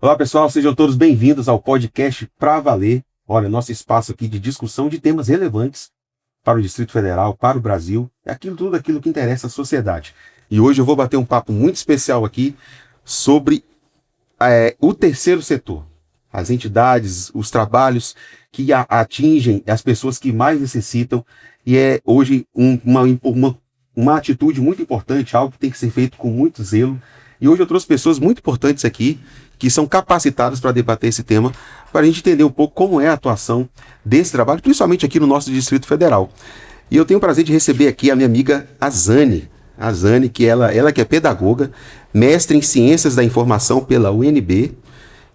Olá, pessoal, sejam todos bem-vindos ao podcast Pra Valer. Olha, nosso espaço aqui de discussão de temas relevantes para o Distrito Federal, para o Brasil, tudo aquilo que interessa à sociedade. E hoje eu vou bater um papo muito especial aqui sobre o terceiro setor, as entidades, os trabalhos que atingem as pessoas que mais necessitam, e é hoje uma atitude muito importante, algo que tem que ser feito com muito zelo. E hoje eu trouxe pessoas muito importantes aqui, que são capacitadas para debater esse tema, para a gente entender um pouco como é a atuação desse trabalho, principalmente aqui no nosso Distrito Federal. E eu tenho o prazer de receber aqui a minha amiga Azane. Azane, que ela que é pedagoga, mestre em Ciências da Informação pela UNB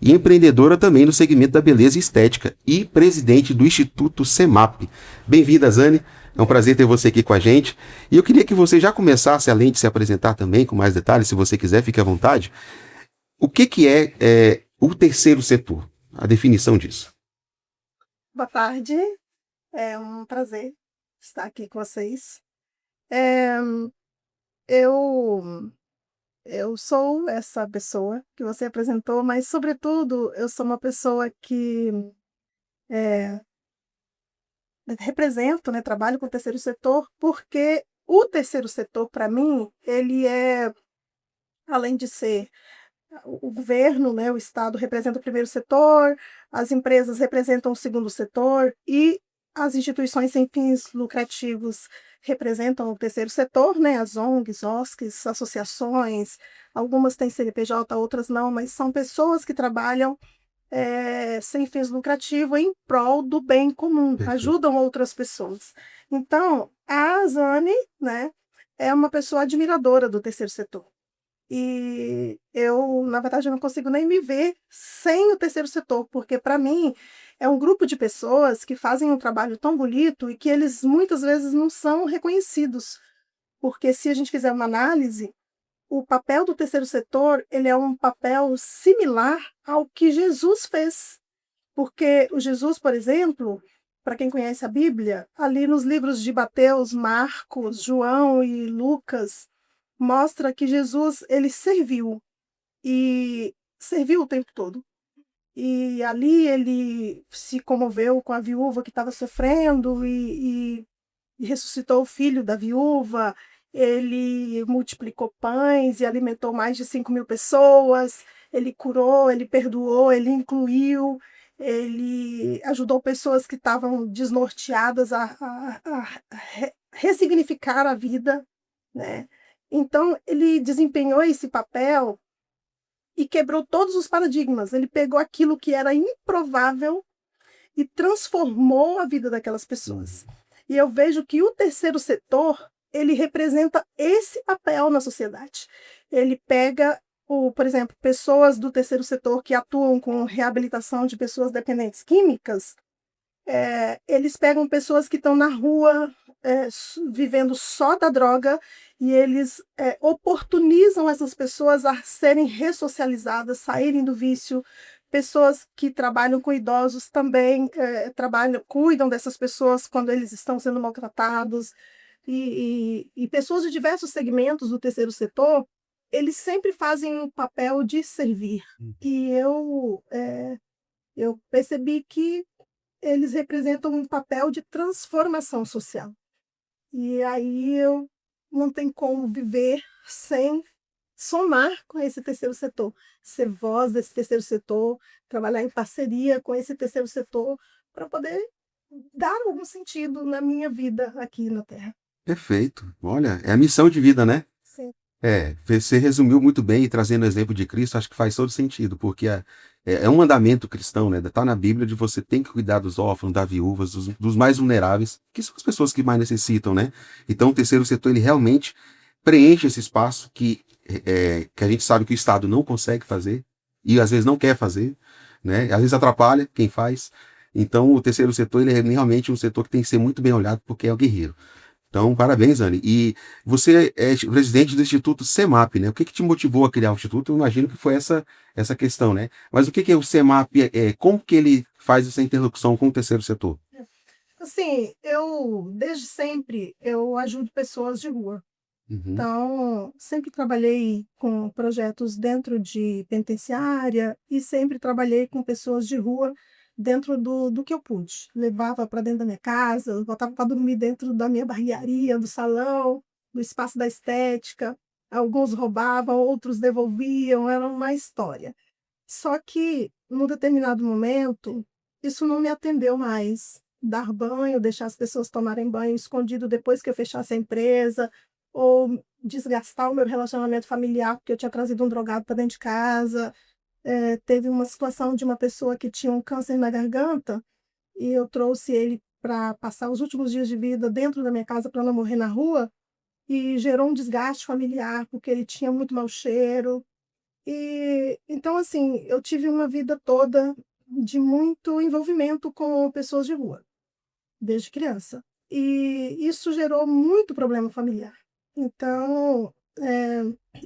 e empreendedora também no segmento da beleza e estética e presidente do Instituto CEMAP. Bem-vinda, Azane. É um prazer ter você aqui com a gente. E eu queria que você já começasse, além de se apresentar também com mais detalhes, se você quiser, fique à vontade. O que é o terceiro setor? A definição disso. Boa tarde, é um prazer estar aqui com vocês. É, eu, eu sou essa pessoa que você apresentou, mas, sobretudo, eu sou uma pessoa que é, represento, né, trabalho com o terceiro setor, porque o terceiro setor, para mim, ele é, além de ser o governo, né, o Estado representa o primeiro setor, as empresas representam o segundo setor e as instituições sem fins lucrativos representam o terceiro setor, né, as ONGs, OSCs, associações, algumas têm CNPJ, outras não, mas são pessoas que trabalham sem fins lucrativos em prol do bem comum, Perfeito. ajudam outras pessoas. Então, a Azane, né, é uma pessoa admiradora do terceiro setor. E eu, na verdade, eu não consigo nem me ver sem o terceiro setor, porque para mim é um grupo de pessoas que fazem um trabalho tão bonito e que eles muitas vezes não são reconhecidos. Porque se a gente fizer uma análise, o papel do terceiro setor, ele é um papel similar ao que Jesus fez. Porque o Jesus, por exemplo, para quem conhece a Bíblia, ali nos livros de Mateus, Marcos, João e Lucas, mostra que Jesus ele serviu o tempo todo. E ali ele se comoveu com a viúva que estava sofrendo e ressuscitou o filho da viúva. Ele multiplicou pães e alimentou mais de 5.000 pessoas. Ele curou, ele perdoou, ele incluiu, ele ajudou pessoas que estavam desnorteadas a ressignificar a vida, né? Então, ele desempenhou esse papel e quebrou todos os paradigmas. Ele pegou aquilo que era improvável e transformou a vida daquelas pessoas. E eu vejo que o terceiro setor, ele representa esse papel na sociedade. Ele pega, por exemplo, pessoas do terceiro setor que atuam com reabilitação de pessoas dependentes químicas, eles pegam pessoas que estão na rua, vivendo só da droga, e eles oportunizam essas pessoas a serem ressocializadas, saírem do vício. Pessoas que trabalham com idosos também cuidam dessas pessoas quando eles estão sendo maltratados. E pessoas de diversos segmentos do terceiro setor, eles sempre fazem um papel de servir. E eu percebi que eles representam um papel de transformação social. E aí eu não tenho como viver sem somar com esse terceiro setor, ser voz desse terceiro setor, trabalhar em parceria com esse terceiro setor para poder dar algum sentido na minha vida aqui na Terra. Perfeito. Olha, é a missão de vida, né? Sim. Você resumiu muito bem e trazendo o exemplo de Cristo, acho que faz todo sentido, porque é um mandamento cristão, né? Está na Bíblia de você tem que cuidar dos órfãos, das viúvas, dos mais vulneráveis, que são as pessoas que mais necessitam, né? Então o terceiro setor, ele realmente preenche esse espaço que a gente sabe que o Estado não consegue fazer e às vezes não quer fazer, né? Às vezes atrapalha quem faz. Então o terceiro setor, ele é realmente um setor que tem que ser muito bem olhado, porque é o guerreiro. Então, parabéns, Anne. E você é presidente do Instituto CEMAP, né? O que te motivou a criar o Instituto? Eu imagino que foi essa questão, né? Mas o que é o CEMAP? Como que ele faz essa interlocução com o terceiro setor? Assim, desde sempre, eu ajudo pessoas de rua. Uhum. Então, sempre trabalhei com projetos dentro de penitenciária e sempre trabalhei com pessoas de rua dentro do que eu pude. Levava para dentro da minha casa, voltava para dormir dentro da minha barbearia, do salão, do espaço da estética. Alguns roubavam, outros devolviam, era uma história. Só que, num determinado momento, isso não me atendeu mais. Dar banho, deixar as pessoas tomarem banho escondido depois que eu fechasse a empresa, ou desgastar o meu relacionamento familiar, porque eu tinha trazido um drogado para dentro de casa. Teve uma situação de uma pessoa que tinha um câncer na garganta, e eu trouxe ele para passar os últimos dias de vida dentro da minha casa para não morrer na rua, e gerou um desgaste familiar, porque ele tinha muito mau cheiro. E então, assim, eu tive uma vida toda de muito envolvimento com pessoas de rua, desde criança. E isso gerou muito problema familiar. Então,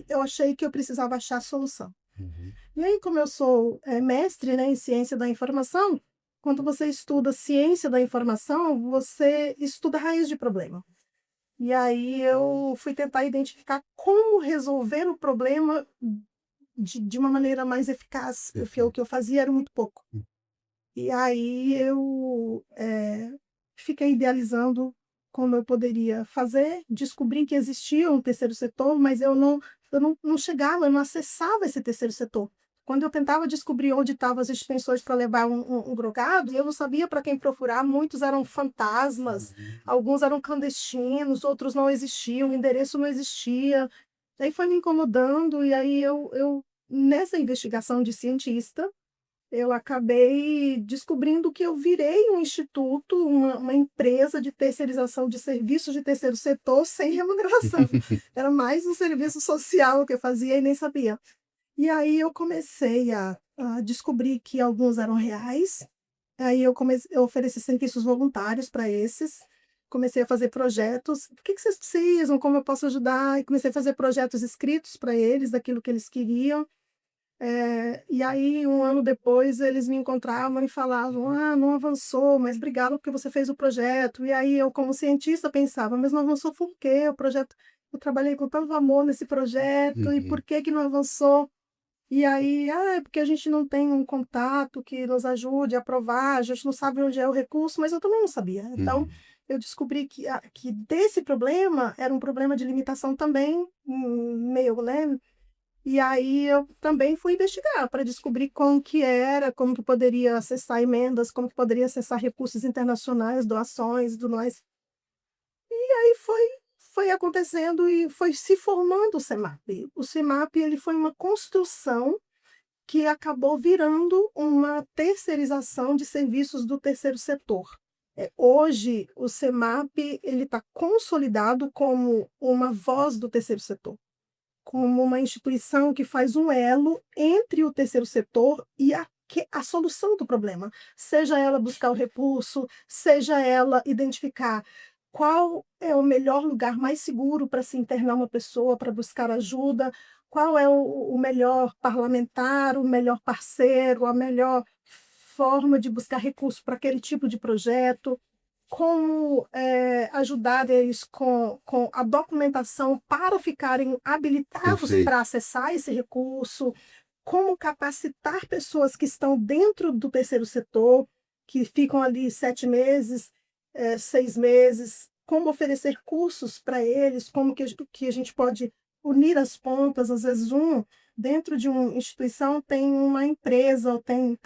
eu achei que eu precisava achar solução. Uhum. E aí, como eu sou mestre, né, em ciência da informação, quando você estuda ciência da informação, você estuda a raiz de problema. E aí eu fui tentar identificar como resolver o problema de uma maneira mais eficaz, porque o Perfeito. que eu fazia era muito pouco. Hum. E aí eu fiquei idealizando como eu poderia fazer, descobri que existia um terceiro setor, mas eu não chegava, eu não acessava esse terceiro setor. Quando eu tentava descobrir onde estavam as instituições para levar um drogado, eu não sabia para quem procurar, muitos eram fantasmas, Uhum. alguns eram clandestinos, outros não existiam, o endereço não existia. Daí foi me incomodando, e aí nessa investigação de cientista, eu acabei descobrindo que eu virei um instituto, uma empresa de terceirização de serviços de terceiro setor sem remuneração. Era mais um serviço social que eu fazia e nem sabia. E aí eu comecei a descobrir que alguns eram reais. Aí eu ofereci serviços voluntários para esses. Comecei a fazer projetos. O que que vocês precisam? Como eu posso ajudar? E comecei a fazer projetos escritos para eles, daquilo que eles queriam. E aí, um ano depois, eles me encontravam e falavam: Ah, não avançou, mas obrigado porque você fez o projeto. E aí, eu, como cientista, pensava: Mas não avançou por quê? O projeto, eu trabalhei com tanto amor nesse projeto, e Uhum. por que que não avançou? E aí, é porque a gente não tem um contato que nos ajude a aprovar, a gente não sabe onde é o recurso, mas eu também não sabia. Então, Uhum. eu descobri que desse problema era um problema de limitação também, meu, né? E aí eu também fui investigar para descobrir como que era, como que poderia acessar emendas, como que poderia acessar recursos internacionais, doações e tudo mais. Aí foi acontecendo e foi se formando o CEMAP. O CEMAP ele foi uma construção que acabou virando uma terceirização de serviços do terceiro setor. Hoje, o CEMAP ele está consolidado como uma voz do terceiro setor, como uma instituição que faz um elo entre o terceiro setor e a solução do problema, seja ela buscar o recurso, seja ela identificar qual é o melhor lugar mais seguro para se internar uma pessoa, para buscar ajuda, qual é o melhor parlamentar, o melhor parceiro, a melhor forma de buscar recurso para aquele tipo de projeto, como ajudar eles com a documentação para ficarem habilitados Perfeito. para acessar esse recurso, como capacitar pessoas que estão dentro do terceiro setor, que ficam ali 7 meses, 6 meses, como oferecer cursos para eles, como que a gente pode unir as pontas, às vezes dentro de uma instituição tem uma empresa, ou tem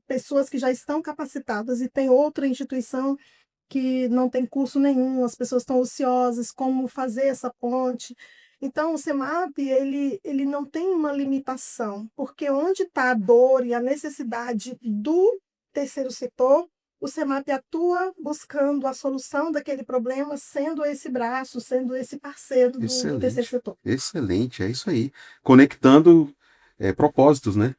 pessoas que já estão capacitadas, e tem outra instituição que não tem curso nenhum, as pessoas estão ociosas, como fazer essa ponte. Então, o SEMAP, ele não tem uma limitação, porque onde está a dor e a necessidade do terceiro setor, o SEMAP atua buscando a solução daquele problema, sendo esse braço, sendo esse parceiro do terceiro Excelente. setor. Excelente, é isso aí. Conectando propósitos, né?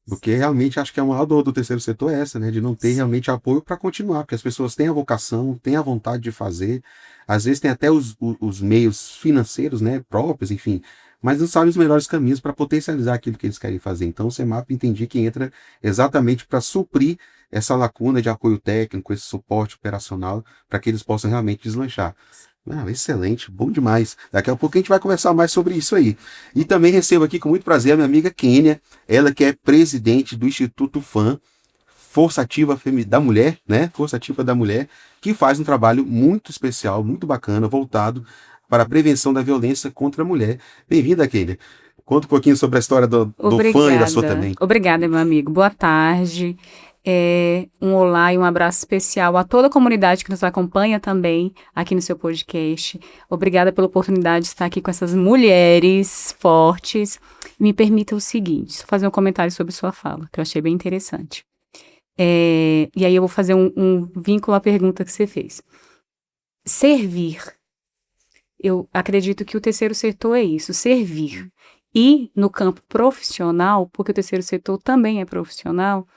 Porque realmente acho que a maior dor do terceiro setor é essa, né? De não ter Sim, realmente apoio para continuar, porque as pessoas têm a vocação, têm a vontade de fazer, às vezes tem até os meios financeiros, né? Próprios, enfim, mas não sabem os melhores caminhos para potencializar aquilo que eles querem fazer. Então o CEMAP entendi que entra exatamente para suprir essa lacuna de apoio técnico, esse suporte operacional, para que eles possam realmente deslanchar. Excelente, bom demais. Daqui a pouco a gente vai conversar mais sobre isso aí. E também recebo aqui com muito prazer a minha amiga Kênia, ela que é presidente do Instituto FAM, Força Ativa da Mulher, né? Força Ativa da Mulher, que faz um trabalho muito especial, muito bacana, voltado para a prevenção da violência contra a mulher. Bem-vinda, Kênia. Conta um pouquinho sobre a história do FAM e da sua também. Obrigada, meu amigo. Boa tarde. Um olá e um abraço especial a toda a comunidade que nos acompanha também aqui no seu podcast. Obrigada pela oportunidade de estar aqui com essas mulheres fortes. Me permita o seguinte, só fazer um comentário sobre sua fala, que eu achei bem interessante. E aí eu vou fazer um vínculo à pergunta que você fez. Servir. Eu acredito que o terceiro setor é isso, servir. E no campo profissional, porque o terceiro setor também é profissional,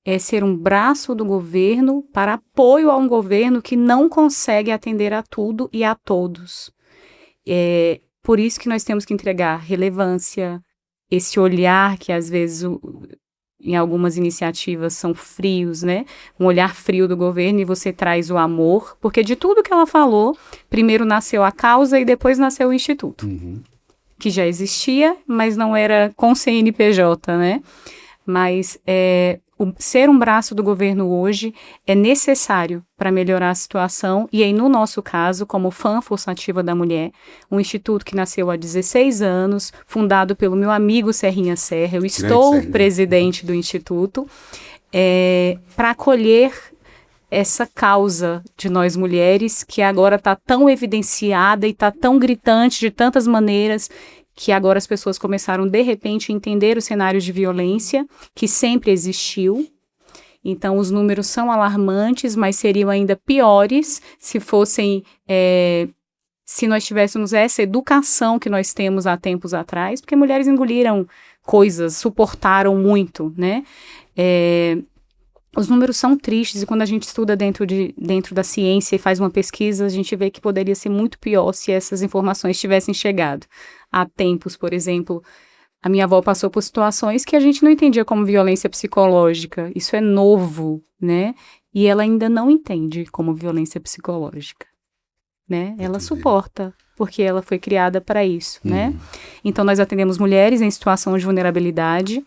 é ser um braço do governo para apoio a um governo que não consegue atender a tudo e a todos. Por isso que nós temos que entregar relevância, esse olhar que às vezes em algumas iniciativas são frios, né? Um olhar frio do governo e você traz o amor, porque de tudo que ela falou, primeiro nasceu a causa e depois nasceu o Instituto, que já existia, mas não era com CNPJ, né? Mas ser um braço do governo hoje é necessário para melhorar a situação, e aí no nosso caso, como FAM, Força Ativa da Mulher, um instituto que nasceu há 16 anos, fundado pelo meu amigo Serrinha Serra, eu estou presidente do instituto, para acolher essa causa de nós mulheres, que agora está tão evidenciada e está tão gritante de tantas maneiras, que agora as pessoas começaram, de repente, a entender os cenários de violência, que sempre existiu. Então, os números são alarmantes, mas seriam ainda piores se nós tivéssemos essa educação que nós temos há tempos atrás, porque mulheres engoliram coisas, suportaram muito, né? Os números são tristes, e quando a gente estuda dentro da ciência e faz uma pesquisa, a gente vê que poderia ser muito pior se essas informações tivessem chegado há tempos. Por exemplo, a minha avó passou por situações que a gente não entendia como violência psicológica. Isso é novo, né? E ela ainda não entende como violência psicológica, né? Ela suporta, porque ela foi criada para isso, né? Então, nós atendemos mulheres em situação de vulnerabilidade,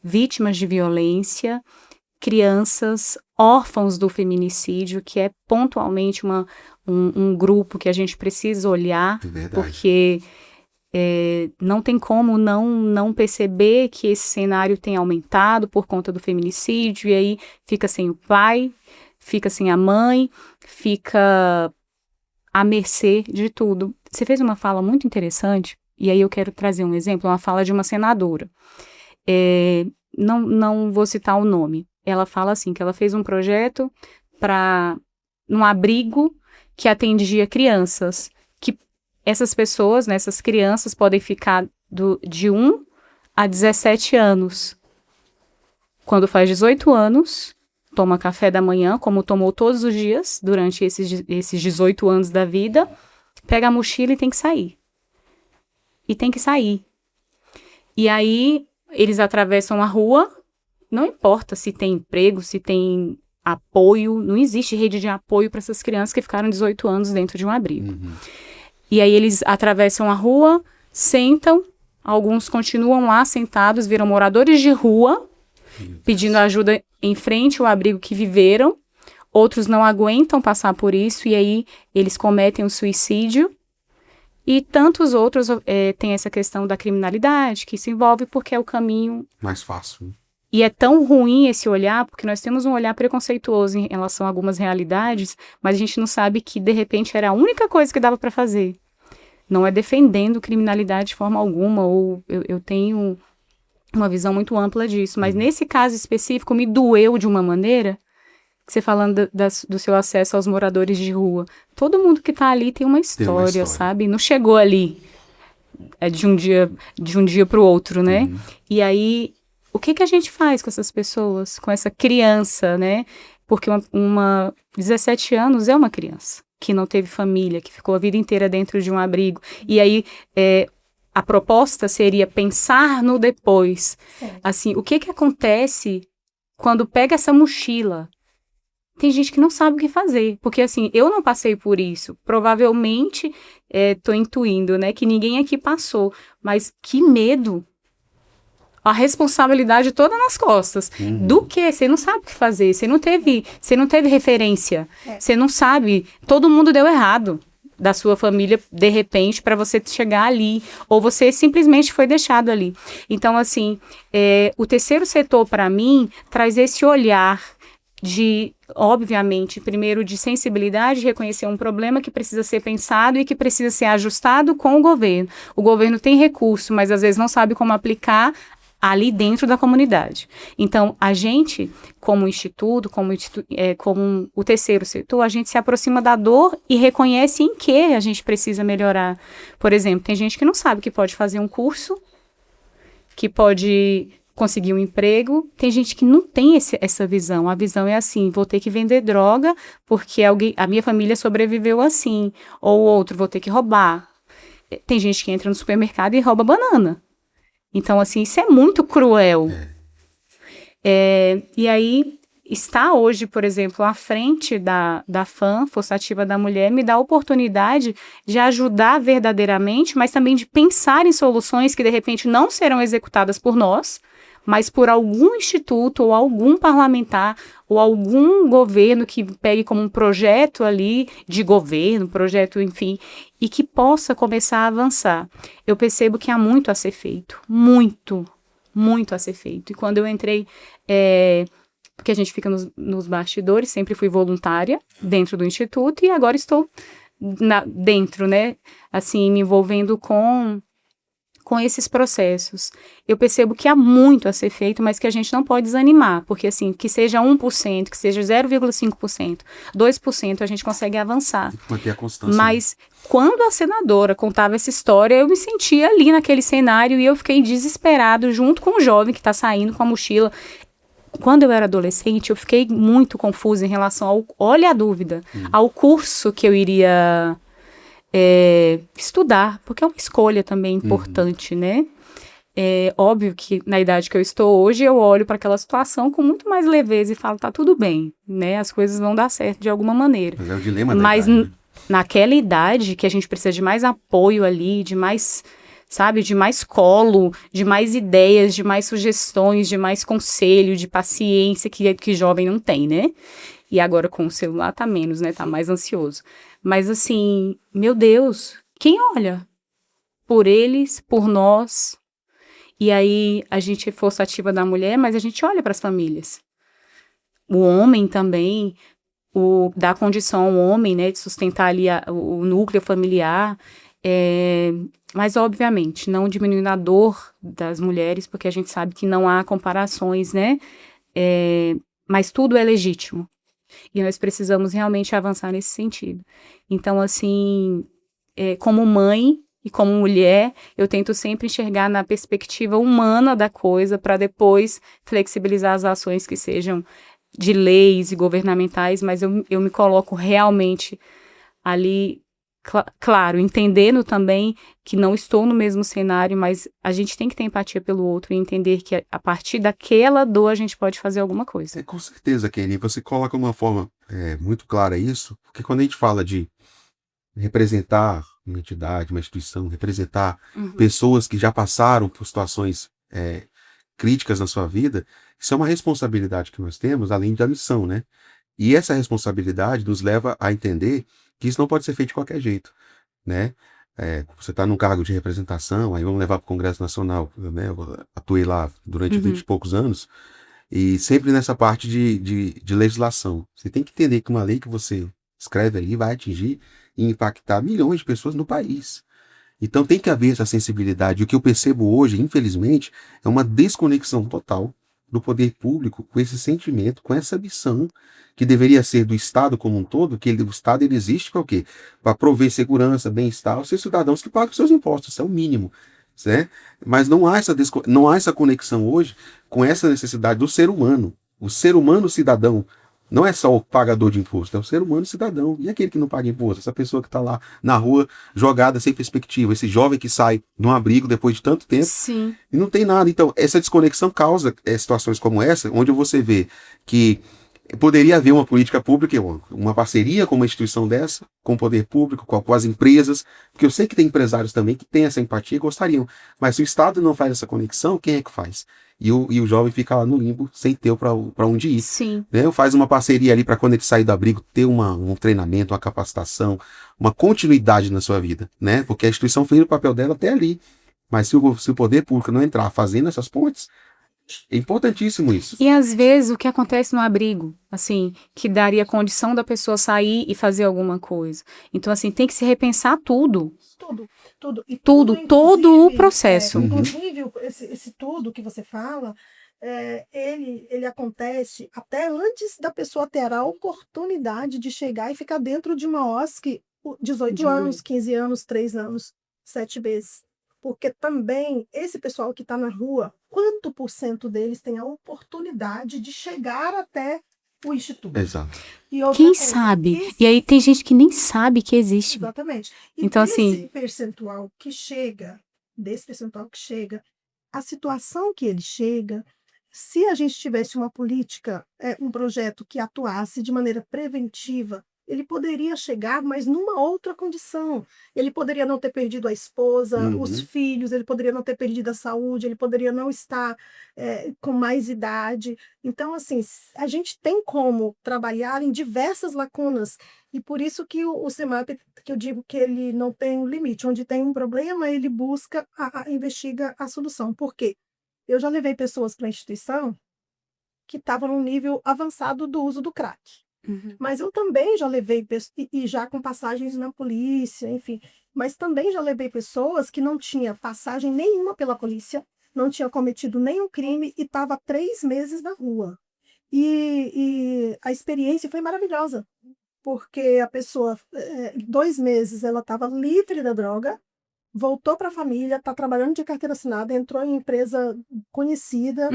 vítimas de violência, crianças, órfãos do feminicídio, que é pontualmente um grupo que a gente precisa olhar, porque não tem como não perceber que esse cenário tem aumentado por conta do feminicídio, e aí fica sem o pai, fica sem a mãe, fica à mercê de tudo. Você fez uma fala muito interessante, e aí eu quero trazer um exemplo, uma fala de uma senadora. Não vou citar o nome. Ela fala assim, que ela fez um projeto num abrigo que atendia crianças, que essas pessoas, né, essas crianças podem ficar de 1 a 17 anos. Quando faz 18 anos, toma café da manhã, como tomou todos os dias, durante esses 18 anos da vida, pega a mochila e tem que sair. E aí, eles atravessam a rua, não importa se tem emprego, se tem apoio, não existe rede de apoio para essas crianças que ficaram 18 anos dentro de um abrigo. E aí eles atravessam a rua, sentam, alguns continuam lá sentados, viram moradores de rua, pedindo ajuda em frente ao abrigo que viveram, outros não aguentam passar por isso, e aí eles cometem o suicídio, e tantos outros têm essa questão da criminalidade, que se envolve porque é o caminho mais fácil. E é tão ruim esse olhar, porque nós temos um olhar preconceituoso em relação a algumas realidades, mas a gente não sabe que, de repente, era a única coisa que dava para fazer. Não é defendendo criminalidade de forma alguma, ou eu tenho uma visão muito ampla disso, mas nesse caso específico me doeu de uma maneira, que você falando do seu acesso aos moradores de rua. Todo mundo que está ali tem uma história, sabe? Não chegou ali de um dia para o outro, né? E aí, o que a gente faz com essas pessoas, com essa criança, né? Porque 17 anos é uma criança que não teve família, que ficou a vida inteira dentro de um abrigo. E aí, a proposta seria pensar no depois. Assim, o que acontece quando pega essa mochila tem gente que não sabe o que fazer, porque assim, eu não passei por isso, provavelmente, tô intuindo, né, que ninguém aqui passou, mas que medo, a responsabilidade toda nas costas, do que? Você não sabe o que fazer, você não teve referência, você não sabe, todo mundo deu errado da sua família, de repente, para você chegar ali, ou você simplesmente foi deixado ali. Então, assim, o terceiro setor, para mim, traz esse olhar de, obviamente, primeiro de sensibilidade, reconhecer um problema que precisa ser pensado e que precisa ser ajustado com o governo. O governo tem recurso, mas às vezes não sabe como aplicar ali dentro da comunidade. Então, a gente, como instituto, como o terceiro setor, a gente se aproxima da dor e reconhece em que a gente precisa melhorar. Por exemplo, tem gente que não sabe que pode fazer um curso, que pode conseguir um emprego. Tem gente que não tem essa visão. A visão é assim, vou ter que vender droga porque a minha família sobreviveu assim. Ou outro, vou ter que roubar. Tem gente que entra no supermercado e rouba banana. Então, assim, isso é muito cruel. E aí, estar hoje, por exemplo, à frente da FAM, Força Ativa da Mulher, me dá a oportunidade de ajudar verdadeiramente, mas também de pensar em soluções que, de repente, não serão executadas por nós, mas por algum instituto ou algum parlamentar ou algum governo que pegue como um projeto ali de governo, projeto, enfim, e que possa começar a avançar. Eu percebo que há muito a ser feito, muito, muito a ser feito. E quando eu entrei, porque a gente fica nos bastidores, sempre fui voluntária dentro do instituto e agora estou dentro, né, assim, me envolvendo com esses processos. Eu percebo que há muito a ser feito, mas que a gente não pode desanimar, porque assim, que seja 1%, que seja 0,5%, 2%, a gente consegue avançar. Tem que manter a constância. Mas quando a senadora contava essa história, eu me sentia ali naquele cenário e eu fiquei desesperado junto com o jovem que está saindo com a mochila. Quando eu era adolescente, eu fiquei muito confusa em relação ao, olha a dúvida, ao curso que eu iria estudar, porque é uma escolha também importante, né? É óbvio que na idade que eu estou hoje, eu olho para aquela situação com muito mais leveza e falo, tá tudo bem, né? As coisas vão dar certo de alguma maneira. Mas é o dilema da Mas idade, né? naquela idade que a gente precisa de mais apoio ali, de mais, sabe, de mais colo, de mais ideias, de mais sugestões, de mais conselho, de paciência que jovem não tem, né? E agora com o celular tá menos, né? Tá mais ansioso. Mas assim, meu Deus, quem olha por eles, por nós? E aí a gente é Força Ativa da Mulher, mas a gente olha para as famílias. O homem também, dá condição ao homem, né, de sustentar ali o núcleo familiar, mas obviamente não diminuindo a dor das mulheres, porque a gente sabe que não há comparações, né? Mas tudo é legítimo. E nós precisamos realmente avançar nesse sentido. Então, assim, como mãe e como mulher, eu tento sempre enxergar na perspectiva humana da coisa para depois flexibilizar as ações que sejam de leis e governamentais, mas eu me coloco realmente ali, claro, entendendo também que não estou no mesmo cenário, mas a gente tem que ter empatia pelo outro e entender que a partir daquela dor a gente pode fazer alguma coisa. Com certeza, Kenny, você coloca de uma forma muito clara isso, porque quando a gente fala de representar uma entidade, uma instituição, representar pessoas que já passaram por situações críticas na sua vida, isso é uma responsabilidade que nós temos, além da missão, né? E essa responsabilidade nos leva a entender que isso não pode ser feito de qualquer jeito, né? Você está num cargo de representação, aí vamos levar para o Congresso Nacional, né? Eu atuei lá durante 20 e poucos anos, e sempre nessa parte de legislação. Você tem que entender que uma lei que você escreve ali vai atingir e impactar milhões de pessoas no país. Então tem que haver essa sensibilidade. O que eu percebo hoje, infelizmente, é uma desconexão total do poder público com esse sentimento, com essa missão que deveria ser do Estado como um todo, que o Estado ele existe para o quê? Para prover segurança, bem-estar aos seus cidadãos que pagam seus impostos, isso é o mínimo. Né? Mas não há essa conexão hoje com essa necessidade do ser humano. O ser humano cidadão não é só o pagador de imposto, é o ser humano cidadão. E aquele que não paga imposto? Essa pessoa que está lá na rua jogada sem perspectiva, esse jovem que sai de um abrigo depois de tanto tempo. Sim. E não tem nada. Então, essa desconexão causa situações como essa, onde você vê que Poderia haver uma política pública, uma parceria com uma instituição dessa, com o poder público, com as empresas, porque eu sei que tem empresários também que têm essa empatia e gostariam, mas se o Estado não faz essa conexão, quem é que faz? E o jovem fica lá no limbo, sem ter para onde ir. Sim. Né? Faz uma parceria ali para quando ele sair do abrigo ter um treinamento, uma capacitação, uma continuidade na sua vida, né? Porque a instituição fez o papel dela até ali, mas se o poder público não entrar fazendo essas pontes, é importantíssimo isso. E às vezes o que acontece no abrigo, assim, que daria condição da pessoa sair e fazer alguma coisa. Então, assim, tem que se repensar tudo. Tudo. E Tudo, todo o inclusive, processo. Inclusive, esse tudo que você fala, ele acontece até antes da pessoa ter a oportunidade de chegar e ficar dentro de uma OSC 18 anos, 15 anos, 3 anos, 7 meses. Porque também esse pessoal que está na rua, quanto por cento deles tem a oportunidade de chegar até o instituto? Exato. E outra Quem coisa, sabe? E aí tem gente que nem sabe que existe. Exatamente. E Então, desse assim, percentual que chega, a situação que ele chega, se a gente tivesse uma política, um projeto que atuasse de maneira preventiva, ele poderia chegar, mas numa outra condição. Ele poderia não ter perdido a esposa, os filhos, ele poderia não ter perdido a saúde, ele poderia não estar com mais idade. Então, assim, a gente tem como trabalhar em diversas lacunas. E por isso que o CEMAP, que eu digo que ele não tem um limite. Onde tem um problema, ele busca, investiga a solução. Por quê? Eu já levei pessoas para a instituição que estavam num nível avançado do uso do crack. Mas eu também já levei, e já com passagens na polícia, enfim, mas também já levei pessoas que não tinham passagem nenhuma pela polícia, não tinha cometido nenhum crime e estava 3 meses na rua. E a experiência foi maravilhosa, porque a pessoa, 2 meses, ela estava livre da droga, voltou para a família, está trabalhando de carteira assinada, entrou em empresa conhecida,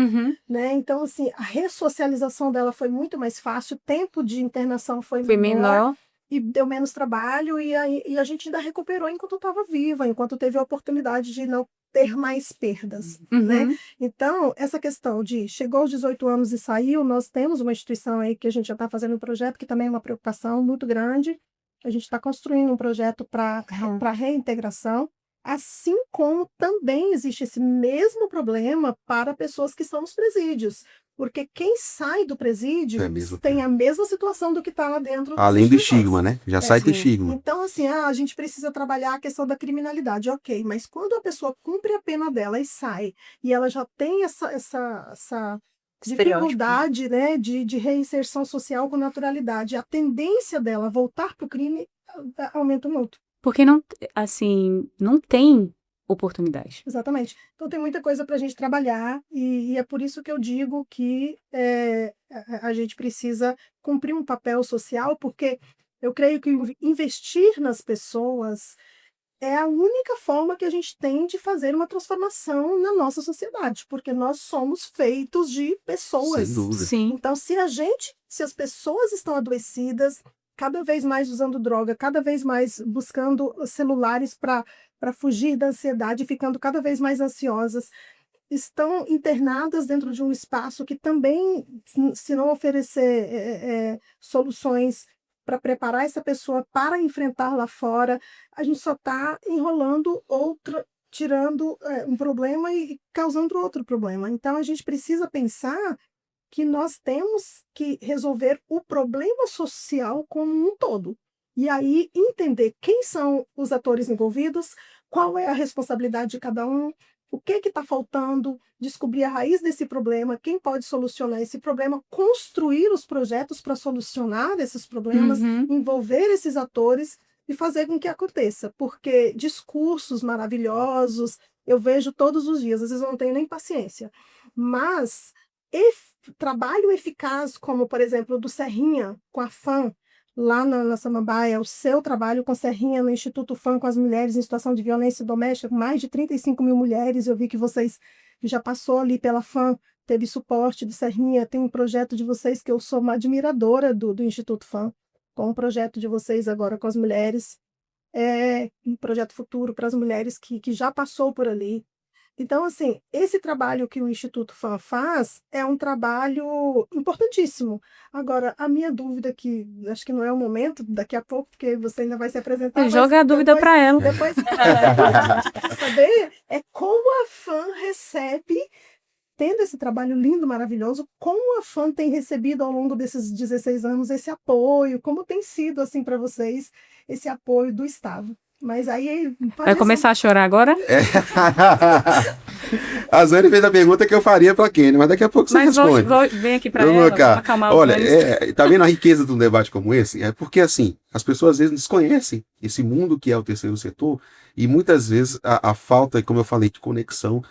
né? Então, assim, a ressocialização dela foi muito mais fácil, o tempo de internação foi menor e deu menos trabalho, e a gente ainda recuperou enquanto estava viva, enquanto teve a oportunidade de não ter mais perdas, né? Então, essa questão de chegou aos 18 anos e saiu, nós temos uma instituição aí que a gente já está fazendo um projeto, que também é uma preocupação muito grande. A gente está construindo um projeto para reintegração, assim como também existe esse mesmo problema para pessoas que estão nos presídios. Porque quem sai do presídio tem a mesma situação do que está lá dentro. Além do estigma, né? Já sai com estigma. Então, assim, a gente precisa trabalhar a questão da criminalidade, ok. Mas quando a pessoa cumpre a pena dela e sai, e ela já tem essa dificuldade, né, de reinserção social com naturalidade, a tendência dela a voltar para o crime aumenta muito. Porque não, assim, não tem oportunidade. Exatamente. Então tem muita coisa para a gente trabalhar e é por isso que eu digo que a gente precisa cumprir um papel social, porque eu creio que investir nas pessoas é a única forma que a gente tem de fazer uma transformação na nossa sociedade, porque nós somos feitos de pessoas. Sem dúvida. Sim. Então, se as pessoas estão adoecidas, cada vez mais usando droga, cada vez mais buscando celulares para fugir da ansiedade, ficando cada vez mais ansiosas, estão internadas dentro de um espaço que também, se não oferecer soluções para preparar essa pessoa para enfrentar lá fora, a gente só está enrolando tirando um problema e causando outro problema. Então, a gente precisa pensar que nós temos que resolver o problema social como um todo. E aí entender quem são os atores envolvidos, qual é a responsabilidade de cada um, o que está faltando, descobrir a raiz desse problema, quem pode solucionar esse problema, construir os projetos para solucionar esses problemas, envolver esses atores e fazer com que aconteça. Porque discursos maravilhosos eu vejo todos os dias, às vezes eu não tenho nem paciência. Mas trabalho eficaz, como, por exemplo, do Serrinha, com a FAM, lá na Samambaia, o seu trabalho com Serrinha no Instituto FAM, com as mulheres em situação de violência doméstica, mais de 35 mil mulheres, eu vi que vocês já passou ali pela FAM, teve suporte do Serrinha, tem um projeto de vocês que eu sou uma admiradora do Instituto FAM, com um projeto de vocês agora com as mulheres, um projeto futuro para as mulheres que já passou por ali. Então, assim, esse trabalho que o Instituto FAM faz é um trabalho importantíssimo. Agora, a minha dúvida, que acho que não é o momento, daqui a pouco, porque você ainda vai se apresentar, mas Joga a dúvida para ela. depois saber é como a FAM recebe, tendo esse trabalho lindo, maravilhoso, como a FAM tem recebido ao longo desses 16 anos esse apoio, como tem sido, assim, para vocês, esse apoio do Estado. Mas aí... Vai começar a chorar agora? A Zane fez a pergunta que eu faria para Kenny, mas daqui a pouco você responde. Vem aqui para ela, vamos acalmar os ânimos. Olha, tá vendo a riqueza de um debate como esse? É porque, assim, as pessoas às vezes desconhecem esse mundo que é o terceiro setor e muitas vezes a falta, como eu falei, de conexão,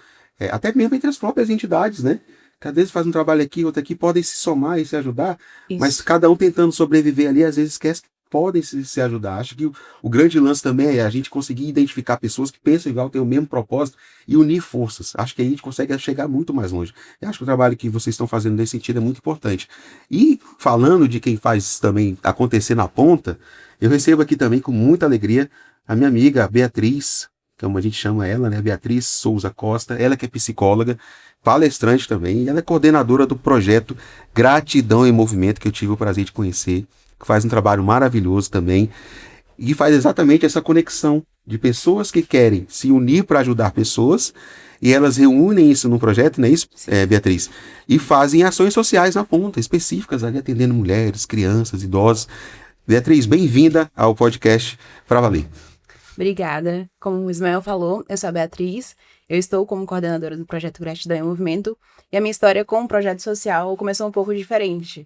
até mesmo entre as próprias entidades, né? Que às vezes faz um trabalho aqui, outro aqui, podem se somar e se ajudar, mas cada um tentando sobreviver ali, às vezes esquece que podem se ajudar. Acho que o grande lance também é a gente conseguir identificar pessoas que pensam igual, têm o mesmo propósito e unir forças. Acho que aí a gente consegue chegar muito mais longe. Eu acho que o trabalho que vocês estão fazendo nesse sentido é muito importante. E falando de quem faz isso também acontecer na ponta, eu recebo aqui também com muita alegria a minha amiga Beatriz, como a gente chama ela, né? Beatriz Souza Costa, ela que é psicóloga, palestrante também, e ela é coordenadora do projeto Gratidão em Movimento, que eu tive o prazer de conhecer, que faz um trabalho maravilhoso também, e faz exatamente essa conexão de pessoas que querem se unir para ajudar pessoas, e elas reúnem isso num projeto, não é isso, Beatriz? E fazem ações sociais na ponta, específicas, ali atendendo mulheres, crianças, idosos. Beatriz, bem-vinda ao podcast Pra Valer. Obrigada. Como o Ismael falou, eu sou a Beatriz, eu estou como coordenadora do projeto Gratidão em Movimento, e a minha história com o projeto social começou um pouco diferente.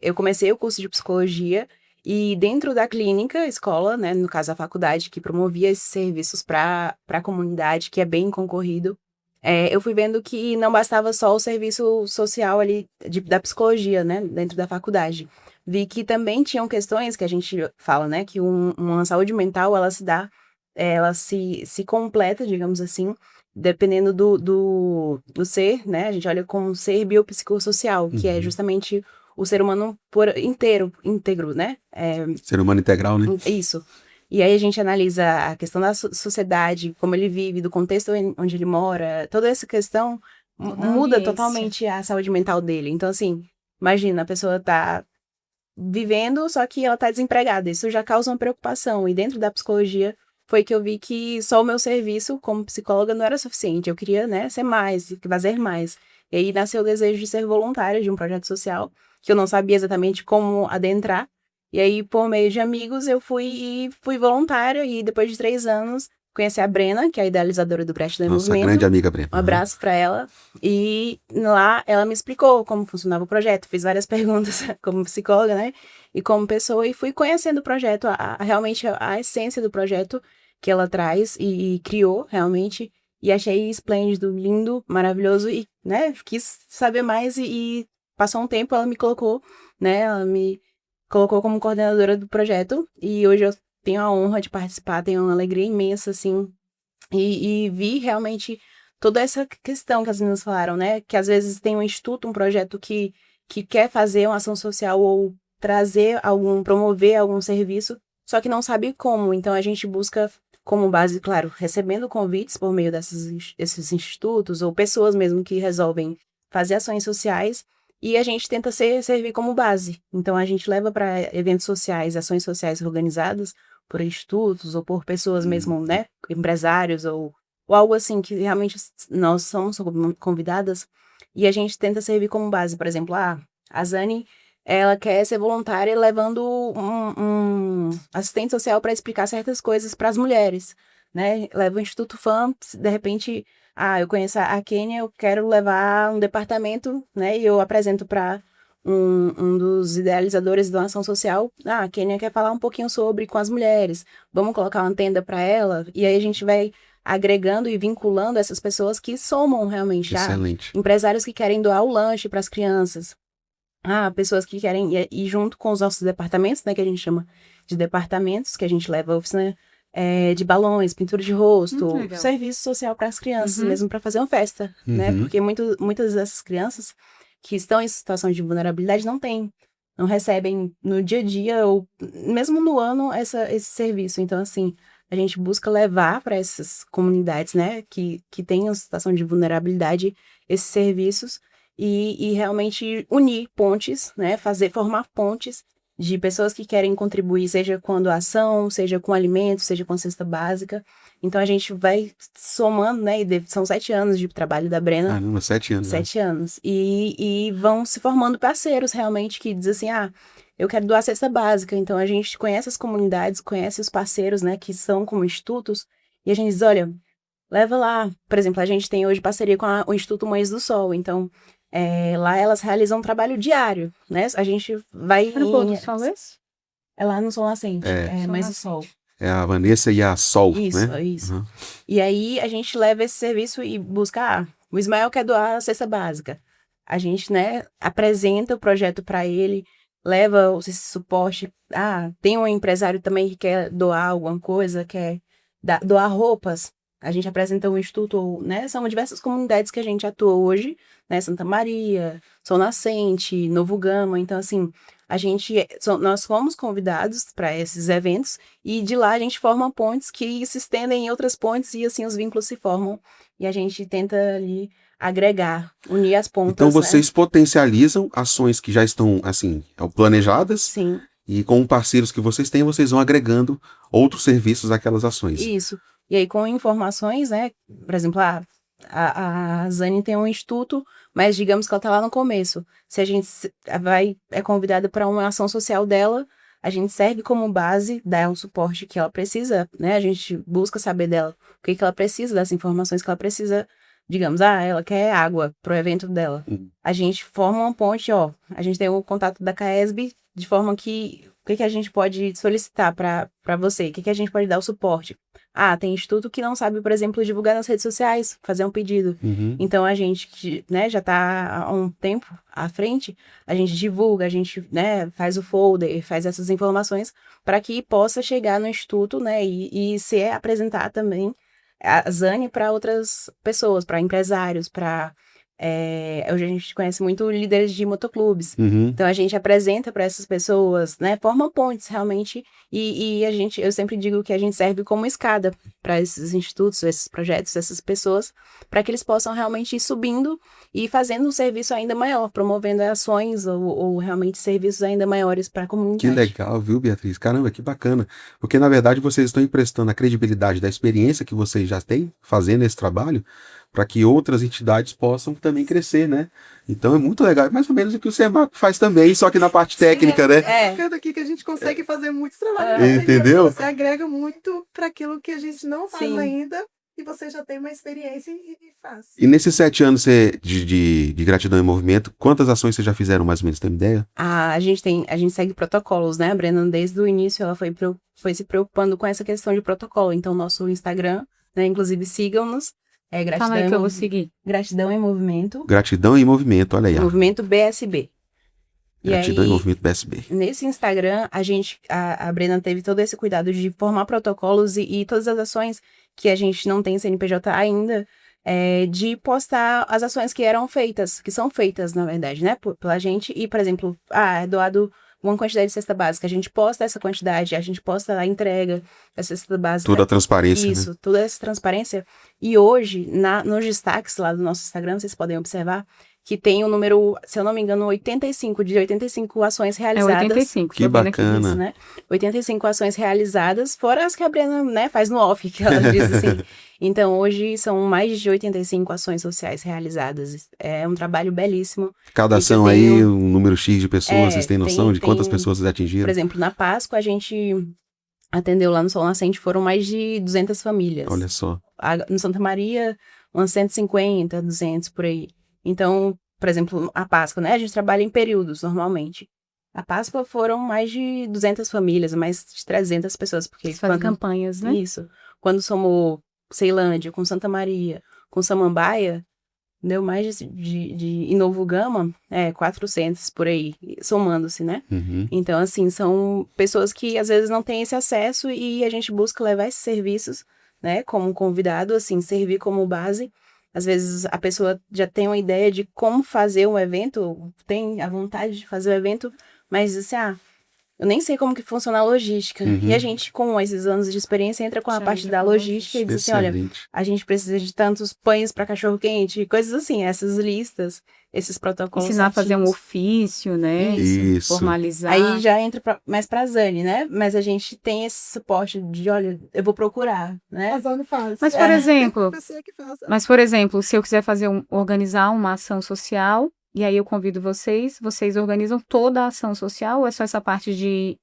Eu comecei o curso de psicologia e dentro da clínica, escola, né, no caso a faculdade, que promovia esses serviços para a comunidade, que é bem concorrido, eu fui vendo que não bastava só o serviço social ali da psicologia, né, dentro da faculdade. Vi que também tinham questões que a gente fala, né, que uma saúde mental, ela se completa, digamos assim, dependendo do ser, né, a gente olha como um ser biopsicossocial, que é justamente o ser humano íntegro, né? Ser humano integral, né? Isso. E aí a gente analisa a questão da sociedade, como ele vive, do contexto onde ele mora, toda essa questão muda totalmente a saúde mental dele. Então, assim, imagina, a pessoa tá vivendo, só que ela tá desempregada. Isso já causa uma preocupação. E dentro da psicologia foi que eu vi que só o meu serviço como psicóloga não era suficiente. Eu queria, né, ser mais, fazer mais. E aí nasceu o desejo de ser voluntária de um projeto social, que eu não sabia exatamente como adentrar. E aí, por meio de amigos, eu fui voluntária. E depois de 3 anos, conheci a Brena, que é a idealizadora do Gratidão em Movimento. Nossa, grande amiga, Brena. Um abraço para ela. E lá ela me explicou como funcionava o projeto. Fiz várias perguntas como psicóloga, né? E como pessoa. E fui conhecendo o projeto, realmente a essência do projeto que ela traz e criou, realmente. E achei esplêndido, lindo, maravilhoso. E, né, quis saber mais e passou um tempo, ela me colocou, né? Ela me colocou como coordenadora do projeto. E hoje eu tenho a honra de participar, tenho uma alegria imensa, assim. E vi realmente toda essa questão que as meninas falaram, né? Que às vezes tem um instituto, um projeto que quer fazer uma ação social ou promover algum serviço, só que não sabe como. Então a gente busca como base, claro, recebendo convites por meio desses institutos ou pessoas mesmo que resolvem fazer ações sociais e a gente tenta servir como base. Então a gente leva para eventos sociais, ações sociais organizadas por institutos ou por pessoas mesmo, né, empresários ou algo assim, que realmente nós somos convidadas e a gente tenta servir como base. Por exemplo, a Zane, ela quer ser voluntária levando um assistente social para explicar certas coisas para as mulheres, né, leva o Instituto FAM, de repente, eu conheço a Kênia, eu quero levar um departamento, né, e eu apresento para um dos idealizadores da ação social, a Kênia quer falar um pouquinho com as mulheres, vamos colocar uma tenda para ela, e aí a gente vai agregando e vinculando essas pessoas que somam realmente. Excelente. Empresários que querem doar o lanche para as crianças, pessoas que querem ir junto com os nossos departamentos, né, que a gente chama de departamentos, que a gente leva a oficina de balões, pintura de rosto, serviço social para as crianças, mesmo para fazer uma festa, né, porque muitas dessas crianças que estão em situação de vulnerabilidade não recebem no dia a dia ou mesmo no ano esse serviço. Então, assim, a gente busca levar para essas comunidades, né, que têm uma situação de vulnerabilidade, esses serviços, e realmente unir pontes, né, formar pontes de pessoas que querem contribuir, seja com doação, seja com alimentos, seja com cesta básica. Então a gente vai somando, né, são 7 anos de trabalho da Brena. Caramba, 7 anos. 7 anos. E vão se formando parceiros realmente que dizem assim, eu quero doar cesta básica. Então a gente conhece as comunidades, conhece os parceiros, né, que são como institutos, e a gente diz, olha, leva lá. Por exemplo, a gente tem hoje parceria com o Instituto Mães do Sol, então lá elas realizam um trabalho diário, né? A gente vai No pôr do sol esse? É lá no Sol Nascente, É. Mães do Sol. É a Vanessa e a Sol, Isso, né? isso. Uhum. E aí a gente leva esse serviço e busca, o Ismael quer doar a cesta básica. A gente, né, apresenta o projeto para ele, leva esse suporte. Tem um empresário também que quer doar alguma coisa, quer doar roupas. A gente apresenta o Instituto, né, são diversas comunidades que a gente atua hoje, né, Santa Maria, Sol Nascente, Novo Gama. Então, assim, nós fomos convidados para esses eventos e de lá a gente forma pontes que se estendem em outras pontes e assim os vínculos se formam e a gente tenta ali agregar, unir as pontas. Então né? vocês potencializam ações que já estão, assim, planejadas. Sim. E com parceiros que vocês têm, vocês vão agregando outros serviços àquelas ações. Isso. E aí com informações, né, por exemplo, a Zane tem um instituto, mas digamos que ela está lá no começo. Se a gente é convidada para uma ação social dela, a gente serve como base, dá um suporte que ela precisa, né? A gente busca saber dela o que ela precisa, das informações que ela precisa. Digamos, ela quer água pro evento dela. A gente forma uma ponte, a gente tem o contato da CAESB, de forma que o que a gente pode solicitar para você? O que a gente pode dar o suporte? Tem instituto que não sabe, por exemplo, divulgar nas redes sociais, fazer um pedido. Uhum. Então, a gente, né, já está há um tempo à frente, a gente divulga, a gente, né, faz o folder, faz essas informações para que possa chegar no instituto, né, e ser apresentar também a Zane para outras pessoas, para empresários, para... hoje a gente conhece muito líderes de motoclubes. Uhum. Então a gente apresenta para essas pessoas, né? Forma pontes realmente. E eu sempre digo que a gente serve como escada para esses institutos, esses projetos, essas pessoas, para que eles possam realmente ir subindo e fazendo um serviço ainda maior, promovendo ações ou realmente serviços ainda maiores para a comunidade. Que legal, viu, Beatriz? Caramba, que bacana. Porque, na verdade, vocês estão emprestando a credibilidade da experiência que vocês já têm fazendo esse trabalho para que outras entidades possam também crescer, né? Então é muito legal. É mais ou menos o que o Semarco faz também, só que na parte técnica, né? É daqui que a gente consegue fazer muito trabalho. Entendeu? Você agrega muito para aquilo que a gente não faz Sim. ainda e você já tem uma experiência e faz. E nesses 7 anos de Gratidão em Movimento, quantas ações vocês já fizeram, mais ou menos? Tem uma ideia? A gente segue protocolos, né? A Brena, desde o início, ela foi se preocupando com essa questão de protocolo. Então, nosso Instagram, né? Inclusive, sigam-nos. Gratidão Fala aí que eu vou seguir. Gratidão em Movimento. Gratidão em Movimento, olha aí. Movimento BSB. Gratidão em Movimento BSB. Nesse Instagram, a Brena teve todo esse cuidado de formar protocolos e todas as ações que a gente não tem CNPJ ainda, de postar as ações que eram feitas, que são feitas, na verdade, né, pela gente. E, por exemplo, é doado uma quantidade de cesta básica, a gente posta essa quantidade, a gente posta a entrega da cesta básica. Toda a transparência, Isso, né? toda essa transparência. E hoje, nos destaques lá do nosso Instagram, vocês podem observar que tem o número, se eu não me engano, 85 ações realizadas. 85. Que bacana. Isso, né? 85 ações realizadas, fora as que a Brena, né, faz no off, que ela diz assim. Então, hoje são mais de 85 ações sociais realizadas. É um trabalho belíssimo. Cada ação aí, um número X de pessoas, vocês têm noção de quantas pessoas vocês atingiram? Por exemplo, na Páscoa, a gente atendeu lá no Sol Nascente, foram mais de 200 famílias. Olha só. No Santa Maria, umas 150, 200, por aí. Então, por exemplo, a Páscoa, né? A gente trabalha em períodos, normalmente. A Páscoa foram mais de 200 famílias, mais de 300 pessoas. Porque Vocês fazem campanhas, né? Isso. Quando somos Ceilândia, com Santa Maria, com Samambaia, deu mais em Novo Gama, 400 por aí, somando-se, né? Uhum. Então, assim, são pessoas que às vezes não têm esse acesso e a gente busca levar esses serviços, né? Como convidado, assim, servir como base. Às vezes a pessoa já tem uma ideia de como fazer um evento, tem a vontade de fazer o evento, mas diz assim, eu nem sei como que funciona a logística. Uhum. E a gente, com esses anos de experiência, entra com a Já parte entra da com logística e diz assim, olha, Excelente. a gente precisa de tantos pães para cachorro-quente, coisas assim, essas listas, esses protocolos Ensinar a fazer um certinhos. ofício, né? Isso. Formalizar. Aí já entra mais pra Zane, né? Mas a gente tem esse suporte de, olha, eu vou procurar, né? A Zane faz. Mas, por exemplo, Você que faz. se eu quiser fazer organizar uma ação social, e aí eu convido vocês organizam toda a ação social, ou é só essa parte de...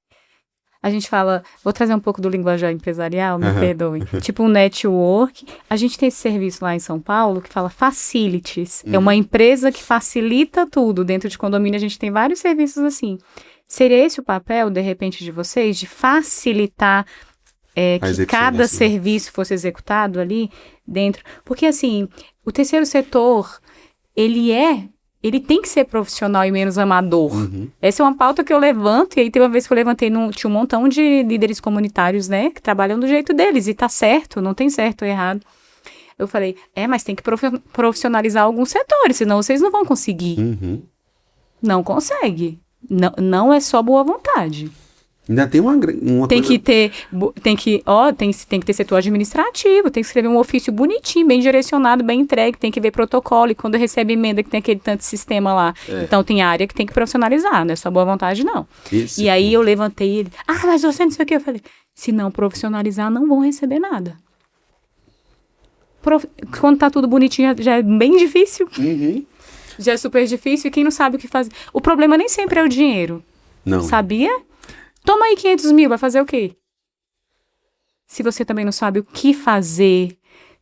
A gente fala, vou trazer um pouco do linguajar empresarial, me perdoem. Tipo um network. A gente tem esse serviço lá em São Paulo que fala facilities. É uma empresa que facilita tudo. Dentro de condomínio a gente tem vários serviços assim. Seria esse o papel, de repente, de vocês? De facilitar que execução cada dessa, né? serviço fosse executado ali dentro? Porque, assim, o terceiro setor, ele tem que ser profissional e menos amador. Uhum. Essa é uma pauta que eu levanto, e aí teve uma vez que eu levantei, tinha um montão de líderes comunitários, né, que trabalham do jeito deles, e tá certo, não tem certo ou errado. Eu falei, mas tem que profissionalizar alguns setores, senão vocês não vão conseguir. Uhum. Não consegue. Não é só boa vontade. Ainda tem uma Tem coisa... que ter, tem que ter setor administrativo, tem que escrever um ofício bonitinho, bem direcionado, bem entregue, tem que ver protocolo, e quando recebe emenda que tem aquele tanto sistema lá. Então tem área que tem que profissionalizar, não é só boa vontade, não. Esse E aí eu levantei ele, mas você não sei o que, eu falei, se não profissionalizar, não vão receber nada. Quando tá tudo bonitinho, já é bem difícil, Uhum. já é super difícil, e quem não sabe o que fazer. O problema nem sempre é o dinheiro, Não. sabia? Toma aí 500 mil, vai fazer o quê? Se você também não sabe o que fazer,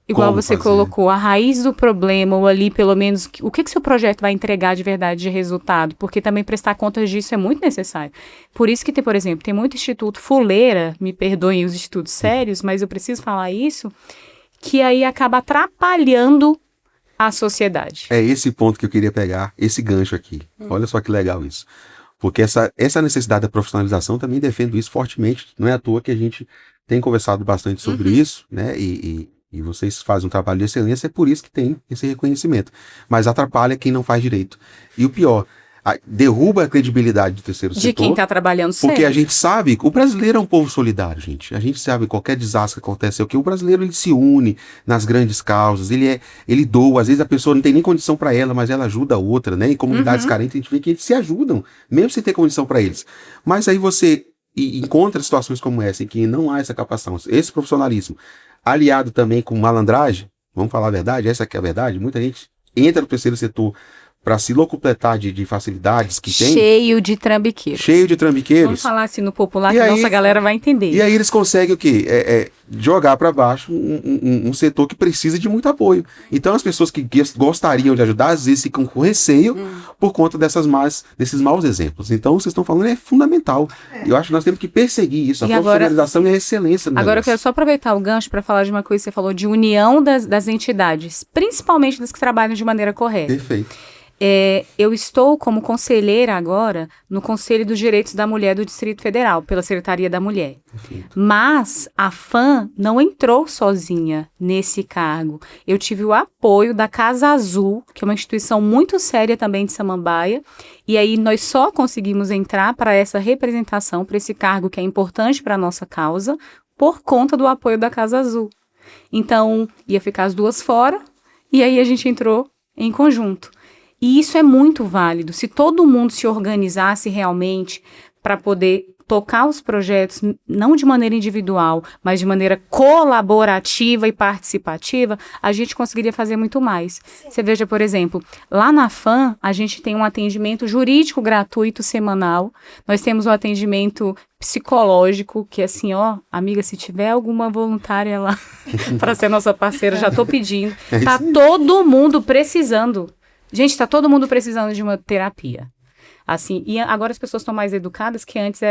igual Como você fazer? colocou, a raiz do problema, ou ali pelo menos, o que seu projeto vai entregar de verdade de resultado, porque também prestar contas disso é muito necessário. Por isso que tem, por exemplo, tem muito instituto fuleira, me perdoem os institutos sérios, mas eu preciso falar isso, que aí acaba atrapalhando a sociedade. É esse ponto que eu queria pegar, esse gancho aqui. Olha só que legal isso. Porque essa necessidade da profissionalização, também defendo isso fortemente. Não é à toa que a gente tem conversado bastante sobre isso, né? E vocês fazem um trabalho de excelência, é por isso que tem esse reconhecimento. Mas atrapalha quem não faz direito. E o pior, derruba a credibilidade do terceiro De setor. quem está trabalhando Porque sério. a gente sabe, o brasileiro é um povo solidário, gente. A gente sabe qualquer desastre que acontece, o brasileiro ele se une nas grandes causas, ele doa, às vezes a pessoa não tem nem condição para ela, mas ela ajuda a outra, né? Em comunidades carentes a gente vê que eles se ajudam, mesmo sem ter condição para eles. Mas aí você encontra situações como essa, em que não há essa capacitação, esse profissionalismo, aliado também com malandragem, vamos falar a verdade, essa que é a verdade, muita gente entra no terceiro setor para se locupletar de facilidades que tem. Cheio de trambiqueiro. Cheio de trambiqueiros. Vamos falar assim no popular, E que a aí- nossa galera vai entender. E aí eles conseguem o quê? Jogar para baixo um setor que precisa de muito apoio. Então as pessoas que gostariam de ajudar, às vezes ficam com receio por conta desses maus exemplos. Então vocês estão falando, é fundamental. Eu acho que nós temos que perseguir isso. A E agora- profissionalização e a excelência no Agora eu negócio. quero só aproveitar o gancho para falar de uma coisa que você falou, de união das entidades, principalmente das que trabalham de maneira correta. Perfeito. Eu estou como conselheira agora no Conselho dos Direitos da Mulher do Distrito Federal, pela Secretaria da Mulher. Mas a FAM não entrou sozinha nesse cargo. Eu tive o apoio da Casa Azul, que é uma instituição muito séria também de Samambaia, e aí nós só conseguimos entrar para essa representação, para esse cargo que é importante para a nossa causa, por conta do apoio da Casa Azul. Então, ia ficar as duas fora, e aí a gente entrou em conjunto. E isso é muito válido. Se todo mundo se organizasse realmente para poder tocar os projetos, não de maneira individual, mas de maneira colaborativa e participativa, a gente conseguiria fazer muito mais. Você veja, por exemplo, lá na FAM, a gente tem um atendimento jurídico gratuito semanal, nós temos um atendimento psicológico, que é assim, amiga, se tiver alguma voluntária lá para ser nossa parceira, já estou pedindo. Tá todo mundo precisando. Gente, tá todo mundo precisando de uma terapia. Assim, e agora as pessoas estão mais educadas, que antes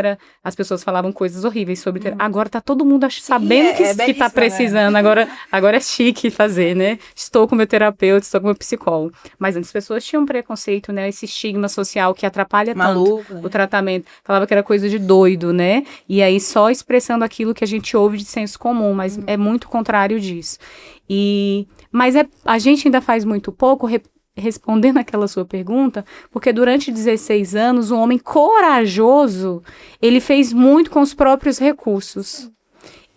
as pessoas falavam coisas horríveis sobre terapia. Agora tá todo mundo sabendo que tá belíssimo, precisando. né? Agora é chique fazer, né? Estou com meu terapeuta, estou com meu psicólogo. Mas antes as pessoas tinham preconceito, né? Esse estigma social que atrapalha Maluco, tanto né? o tratamento. Falava que era coisa de doido, né? E aí só expressando aquilo que a gente ouve de senso comum, mas é muito contrário disso. Mas a gente ainda faz muito pouco respondendo aquela sua pergunta, porque durante 16 anos, um homem corajoso, ele fez muito com os próprios recursos.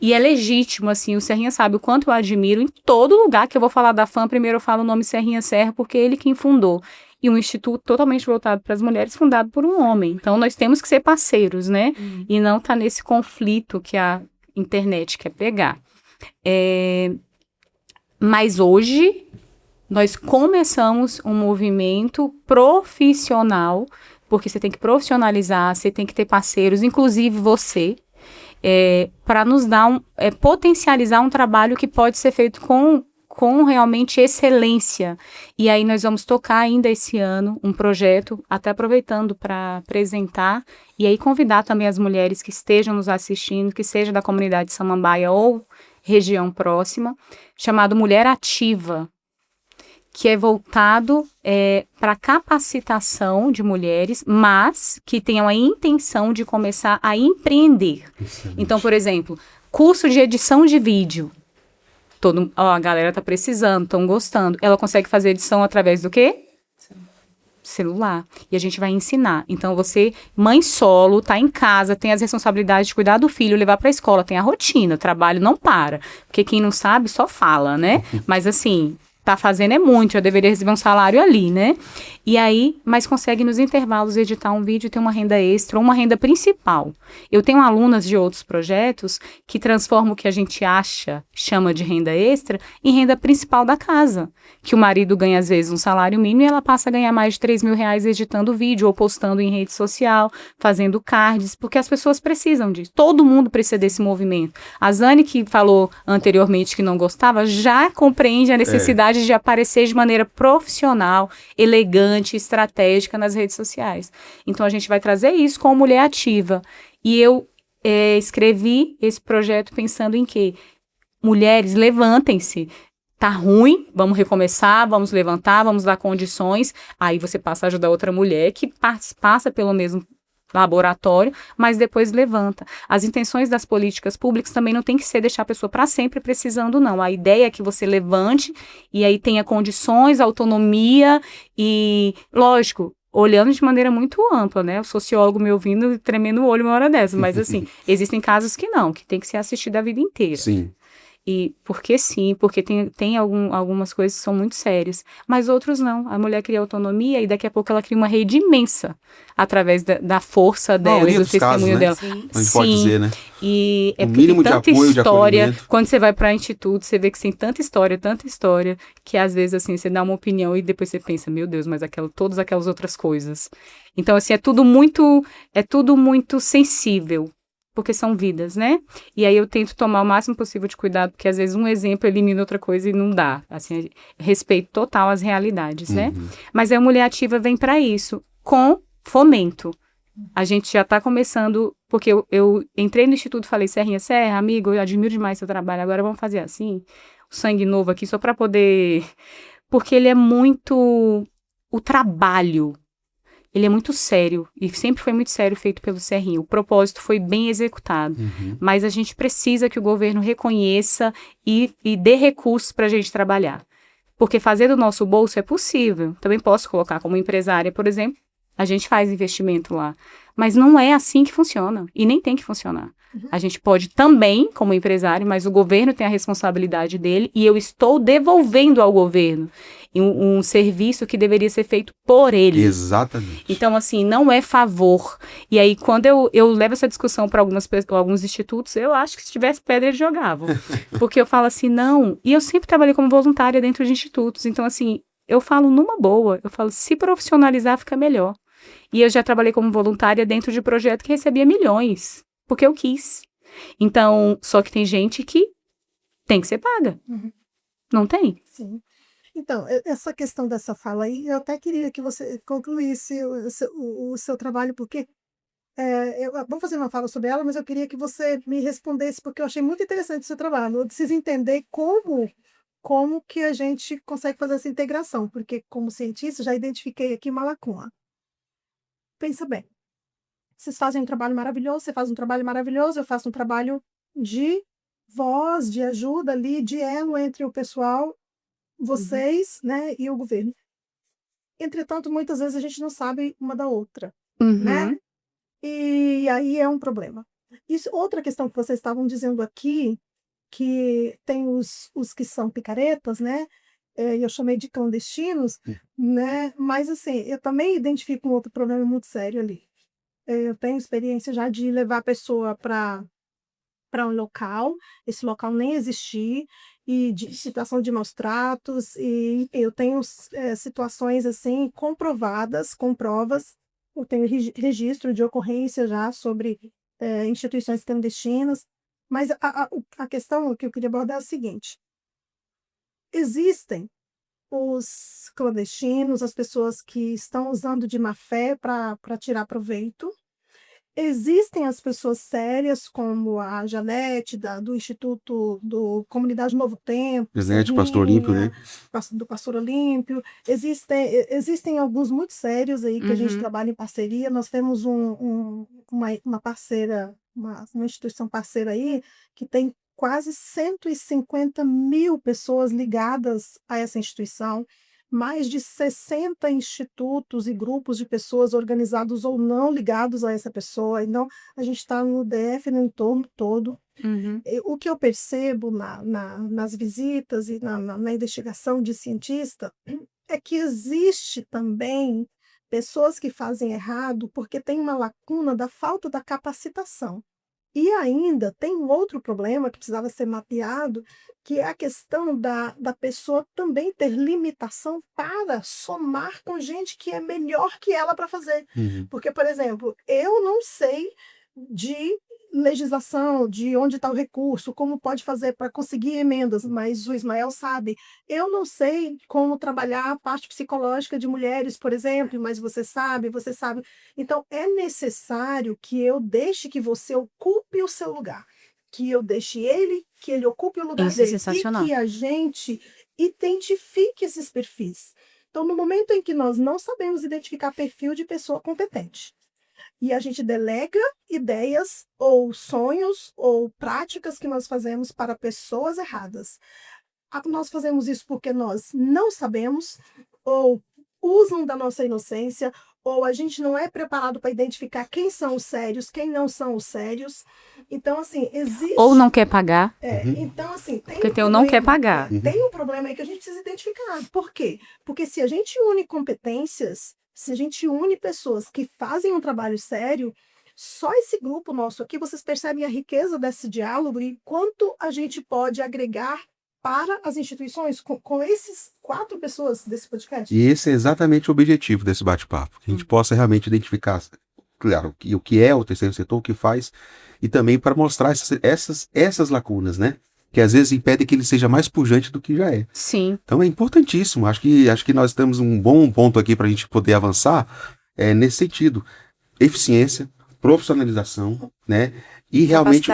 E é legítimo, assim, o Serrinha sabe o quanto eu admiro em todo lugar que eu vou falar da FAM, primeiro eu falo o nome Serrinha Serra, porque é ele quem fundou. E um instituto totalmente voltado para as mulheres, fundado por um homem. Então, nós temos que ser parceiros, né? E não estar nesse conflito que a internet quer pegar. Mas hoje, nós começamos um movimento profissional, porque você tem que profissionalizar, você tem que ter parceiros, inclusive você, para nos dar potencializar um trabalho que pode ser feito com realmente excelência. E aí nós vamos tocar ainda esse ano um projeto, até aproveitando para apresentar, e aí convidar também as mulheres que estejam nos assistindo, que seja da comunidade Samambaia ou região próxima, chamado Mulher Ativa, que é voltado para capacitação de mulheres, mas que tenham a intenção de começar a empreender. Excelente. Então, por exemplo, curso de edição de vídeo. A galera está precisando, estão gostando. Ela consegue fazer edição através do quê? Celular. E a gente vai ensinar. Então, você, mãe solo, tá em casa, tem as responsabilidades de cuidar do filho, levar para a escola, tem a rotina, o trabalho não para. Porque quem não sabe só fala, né? Mas assim, tá fazendo muito, eu deveria receber um salário ali, né? E aí, mas consegue nos intervalos editar um vídeo e ter uma renda extra ou uma renda principal. Eu tenho alunas de outros projetos que transformam o que a gente chama de renda extra, em renda principal da casa. Que o marido ganha, às vezes, um salário mínimo e ela passa a ganhar mais de 3 mil reais editando vídeo ou postando em rede social, fazendo cards, porque as pessoas precisam disso. Todo mundo precisa desse movimento. A Zane, que falou anteriormente que não gostava, já compreende a necessidade de aparecer de maneira profissional, elegante, estratégica nas redes sociais. Então, a gente vai trazer isso com Mulher Ativa. E eu escrevi esse projeto pensando em que mulheres, levantem-se. Tá ruim, vamos recomeçar, vamos levantar, vamos dar condições. Aí você passa a ajudar outra mulher que passa pelo mesmo laboratório, mas depois levanta. As intenções das políticas públicas também não tem que ser deixar a pessoa para sempre precisando, não. A ideia é que você levante e aí tenha condições, autonomia e, lógico, olhando de maneira muito ampla, né? O sociólogo me ouvindo e tremendo o olho uma hora dessa, mas assim, existem casos que não, que tem que ser assistido a vida inteira. Sim. E porque tem algumas coisas que são muito sérias, mas outros não. A mulher cria autonomia e daqui a pouco ela cria uma rede imensa através da força dela e do testemunho dela. Sim. A gente pode dizer, né? E O porque mínimo tem de tanta apoio, de história. acolhimento. Quando você vai para instituto, você vê que tem tanta história, que às vezes assim, você dá uma opinião e depois você pensa, meu Deus, mas todas aquelas outras coisas. Então, assim, é tudo muito sensível. Porque são vidas, né? E aí eu tento tomar o máximo possível de cuidado, porque às vezes um exemplo elimina outra coisa e não dá. Assim, respeito total às realidades, né? Mas a Mulher Ativa vem para isso, com fomento. A gente já está começando, porque eu entrei no instituto e falei, Serrinha, amigo, eu admiro demais seu trabalho, agora vamos fazer assim, o sangue novo aqui, só para poder... Porque ele é muito... O trabalho... Ele é muito sério, e sempre foi muito sério feito pelo Serrinha. O propósito foi bem executado, mas a gente precisa que o governo reconheça e dê recursos para a gente trabalhar. Porque fazer do nosso bolso é possível. Também posso colocar como empresária, por exemplo, a gente faz investimento lá. Mas não é assim que funciona, e nem tem que funcionar. A gente pode também, como empresário, mas o governo tem a responsabilidade dele, e eu estou devolvendo ao governo um serviço que deveria ser feito por ele. Exatamente. Então, assim, não é favor. E aí, quando eu levo essa discussão para alguns institutos, eu acho que se tivesse pedra, eles jogavam. Porque eu falo assim, não. E eu sempre trabalhei como voluntária dentro de institutos. Então, assim, eu falo numa boa. Eu falo, se profissionalizar, fica melhor. E eu já trabalhei como voluntária dentro de projeto que recebia milhões. Porque eu quis. Então, só que tem gente que tem que ser paga. Não tem? Sim. Então, essa questão dessa fala aí, eu até queria que você concluísse o seu trabalho, porque eu vou fazer uma fala sobre ela, mas eu queria que você me respondesse, porque eu achei muito interessante o seu trabalho. Eu preciso entender como que a gente consegue fazer essa integração, porque como cientista já identifiquei aqui uma lacuna. Pensa bem, vocês fazem um trabalho maravilhoso, você faz um trabalho maravilhoso, eu faço um trabalho de voz, de ajuda ali, de elo entre o pessoal, vocês, né, e o governo. Entretanto, muitas vezes a gente não sabe uma da outra, Uhum. né? E aí é um problema. Isso, outra questão que vocês estavam dizendo aqui, que tem os que são picaretas, né? Eu chamei de clandestinos, né? Mas assim, eu também identifico um outro problema muito sério ali. Eu tenho experiência já de levar a pessoa para um local, esse local nem existir, e de situação de maus tratos, e eu tenho situações assim comprovadas, com provas, eu tenho registro de ocorrência já sobre instituições clandestinas, mas a questão que eu queria abordar é a seguinte: existem os clandestinos, as pessoas que estão usando de má fé para tirar proveito. Existem as pessoas sérias, como a Janete, do Instituto do Comunidade Novo Tempo, Janete, Pastor Olímpio, né? do Pastor Olímpio. Existem alguns muito sérios aí que a gente Uhum. trabalha em parceria. Nós temos uma parceira, uma instituição parceira aí, que tem quase 150 mil pessoas ligadas a essa instituição, mais de 60 institutos e grupos de pessoas organizados ou não ligados a essa pessoa. Então, a gente está no DF, no entorno todo. Uhum. O que eu percebo nas visitas e na investigação de cientista é que existe também pessoas que fazem errado porque tem uma lacuna da falta da capacitação. E ainda tem um outro problema que precisava ser mapeado, que é a questão da pessoa também ter limitação para somar com gente que é melhor que ela para fazer. Uhum. Porque, por exemplo, eu não sei de legislação, de onde está o recurso, como pode fazer para conseguir emendas, mas o Ismael sabe. Eu não sei como trabalhar a parte psicológica de mulheres, por exemplo, mas você sabe, você sabe. Então, é necessário que eu deixe que você ocupe o seu lugar, que eu deixe que ele ocupe o lugar Isso é dele, sensacional. e que a gente identifique esses perfis. Então, no momento em que nós não sabemos identificar perfil de pessoa competente, e a gente delega ideias ou sonhos ou práticas que nós fazemos para pessoas erradas. Nós fazemos isso porque nós não sabemos, ou usam da nossa inocência, ou a gente não é preparado para identificar quem são os sérios, quem não são os sérios. Então, assim, existe... Ou não quer pagar, Então, assim, tem porque um tem o não quer problema. pagar. Tem um problema aí que a gente precisa identificar. Por quê? Porque se a gente une competências, se a gente une pessoas que fazem um trabalho sério, só esse grupo nosso aqui, vocês percebem a riqueza desse diálogo e quanto a gente pode agregar para as instituições com esses 4 pessoas desse podcast. E esse é exatamente o objetivo desse bate-papo, que a gente possa realmente identificar, claro, o que é o terceiro setor, o que faz, e também para mostrar essas lacunas, né? Que às vezes impedem que ele seja mais pujante do que já é. Sim. Então é importantíssimo. Acho que nós temos um bom ponto aqui para a gente poder avançar nesse sentido. Eficiência, profissionalização, né? E realmente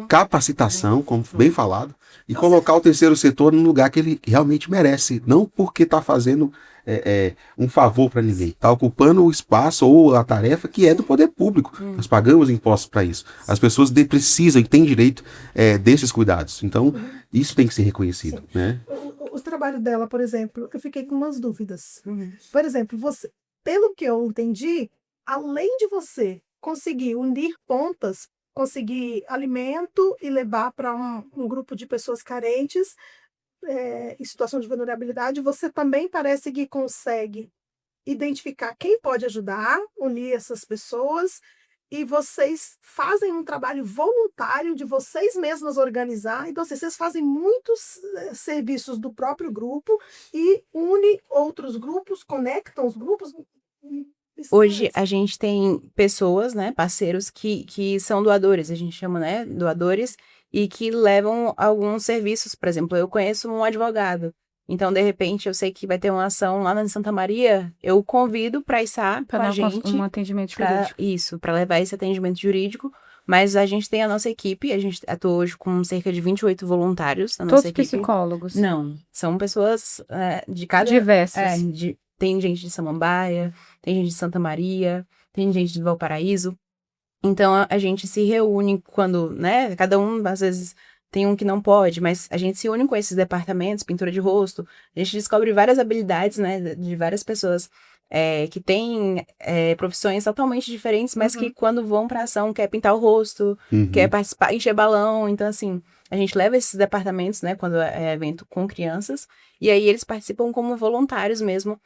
capacitação, como bem falado, e colocar o terceiro setor no lugar que ele realmente merece, não porque está fazendo um favor para ninguém, está ocupando o espaço ou a tarefa que é do poder público. Nós pagamos impostos para isso. As pessoas precisam e têm direito desses cuidados. Então, isso tem que ser reconhecido, né? O trabalho dela, por exemplo, eu fiquei com umas dúvidas. Por exemplo, você, pelo que eu entendi, além de você conseguir unir pontas, conseguir alimento e levar para um grupo de pessoas carentes em situação de vulnerabilidade, você também parece que consegue identificar quem pode ajudar, unir essas pessoas, e vocês fazem um trabalho voluntário de vocês mesmas organizar. Então, assim, vocês fazem muitos serviços do próprio grupo e une outros grupos, conectam os grupos. Hoje a gente tem pessoas, né, parceiros que são doadores, a gente chama, né, doadores, e que levam alguns serviços. Por exemplo, eu conheço um advogado, então de repente eu sei que vai ter uma ação lá na Santa Maria, eu convido para estar com a gente. Um atendimento jurídico. Isso, para levar esse atendimento jurídico. Mas a gente tem a nossa equipe, a gente atua hoje com cerca de 28 voluntários na nossa equipe. Todos psicólogos. Não, são pessoas de cada... Diversas. Tem gente de Samambaia, tem gente de Santa Maria, tem gente de Valparaíso. Então, a gente se reúne quando, né, cada um, às vezes, tem um que não pode, mas a gente se une com esses departamentos, pintura de rosto, a gente descobre várias habilidades, né, de várias pessoas que tem profissões totalmente diferentes, mas que quando vão para ação quer pintar o rosto, quer participar, encher balão. Então, assim, a gente leva esses departamentos, né, quando é evento com crianças, e aí eles participam como voluntários mesmo,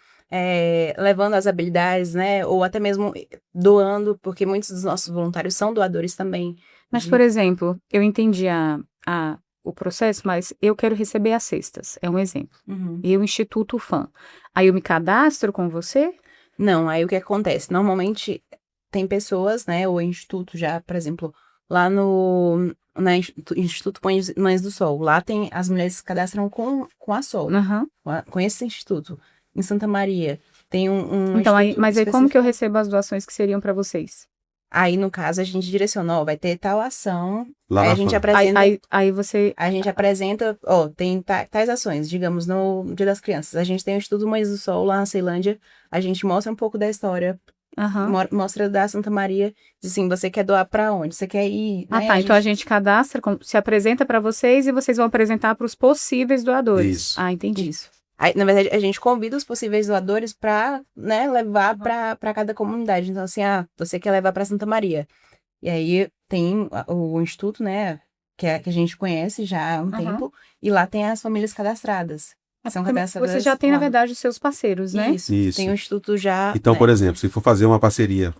levando as habilidades, né, ou até mesmo doando, porque muitos dos nossos voluntários são doadores também. Mas, por exemplo, eu entendi o processo, mas eu quero receber as cestas, é um exemplo. E o Instituto FAM. Aí eu me cadastro com você? Não, aí o que acontece? Normalmente tem pessoas, né, o Instituto já, por exemplo, lá no Instituto Mães do Sol, lá tem, as mulheres se cadastram com a Sol, Aham. com esse instituto. Em Santa Maria tem um Então, instituto mas aí como que eu específico. recebo as doações que seriam para vocês? Aí, no caso, a gente direcionou, vai ter tal ação, Lá aí na a gente FAM. apresenta... Aí você... A gente apresenta, tem tais ações, digamos, no Dia das Crianças. A gente tem o Instituto Mães do Sol lá na Ceilândia, a gente mostra um pouco da história, Aham. mostra da Santa Maria, diz assim, você quer doar pra onde? Você quer ir, Ah, né? tá. Então a gente cadastra, se apresenta para vocês e vocês vão apresentar para os possíveis doadores. Isso. Ah, entendi. Isso. Aí, na verdade, a gente convida os possíveis doadores pra, né, levar pra cada comunidade. Então, assim, você quer levar pra Santa Maria. E aí tem o Instituto, né, que a gente conhece já há um tempo, e lá tem as famílias cadastradas. São cadastradas Você já tem, na lá. verdade, os seus parceiros, né? Isso. Isso. Tem o Instituto já... Então, né? por exemplo, se for fazer uma parceria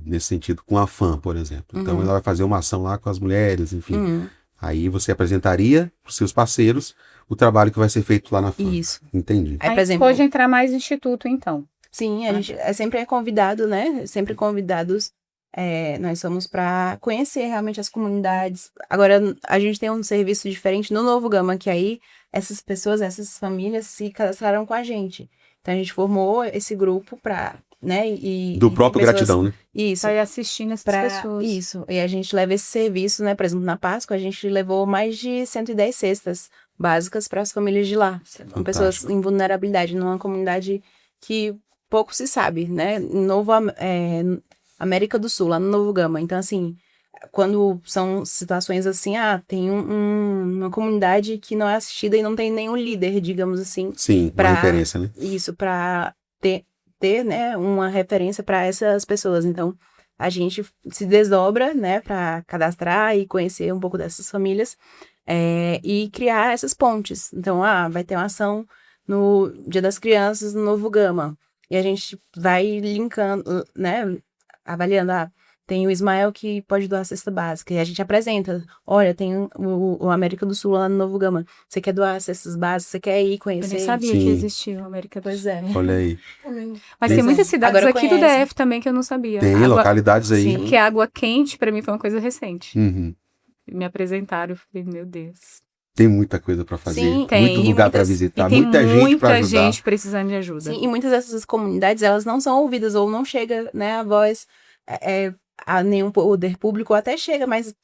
nesse sentido com a FAM, por exemplo, então ela vai fazer uma ação lá com as mulheres, enfim. Aí você apresentaria para os seus parceiros o trabalho que vai ser feito lá na FAM. Isso. Entendi. Aí, Aí por exemplo, pode entrar mais instituto, então. sim, a gente sempre é convidado, né? Sempre convidados. Nós somos para conhecer realmente as comunidades. Agora, a gente tem um serviço diferente no Novo Gama, que aí essas pessoas, essas famílias se cadastraram com a gente. Então, a gente formou esse grupo para, né? Do próprio pessoas... Gratidão, né? Isso. Vai assistindo essas pessoas. Isso. E a gente leva esse serviço, né? Por exemplo, na Páscoa, a gente levou mais de 110 cestas básicas para as famílias de lá. Com pessoas Fantástico. em vulnerabilidade, numa comunidade que pouco se sabe, né? América do Sul, lá no Novo Gama. Então, assim, quando são situações assim, tem uma comunidade que não é assistida e não tem nenhum líder, digamos assim. Sim, uma referência, né? Isso, para ter, né, uma referência para essas pessoas. Então, a gente se desdobra, né, para cadastrar e conhecer um pouco dessas famílias e criar essas pontes. Então, vai ter uma ação no Dia das Crianças no Novo Gama. E a gente vai linkando, né, avaliando, tem o Ismael que pode doar a cesta básica, e a gente apresenta, olha, tem o América do Sul lá no Novo Gama, você quer doar as cestas básicas, você quer ir Eu conhecer? nem sabia Sim. que existia a América do Pois Sul. é. Olha aí. Mas Tem- tem muitas cidades Agora aqui do conhece. DF também que eu não sabia. Tem Água- localidades aí. Sim. Porque a água quente, pra mim, foi uma coisa recente. Uhum. Me apresentaram, eu falei, meu Deus. Tem muita coisa para fazer, Sim, tem. muito E lugar para muitas- visitar, E tem muita gente para muita ajudar. gente precisando de ajuda. Sim, e muitas dessas comunidades, elas não são ouvidas, ou não chega, né, a voz a nenhum poder público, ou até chega, mas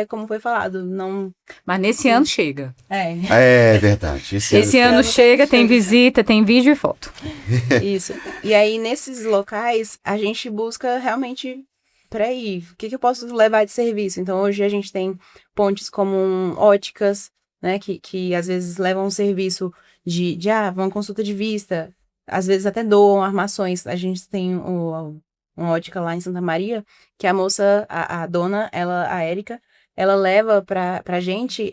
como foi falado, não... Mas nesse ano chega. É verdade. Esse ano chega, tem visita, tem vídeo e foto. Isso. E aí, nesses locais, a gente busca realmente, peraí, o que eu posso levar de serviço? Então, hoje a gente tem pontes como óticas, né, que às vezes levam um serviço de uma consulta de vista, às vezes até doam armações. A gente tem uma ótica lá em Santa Maria, que a moça, a dona, a Érica, ela leva pra gente,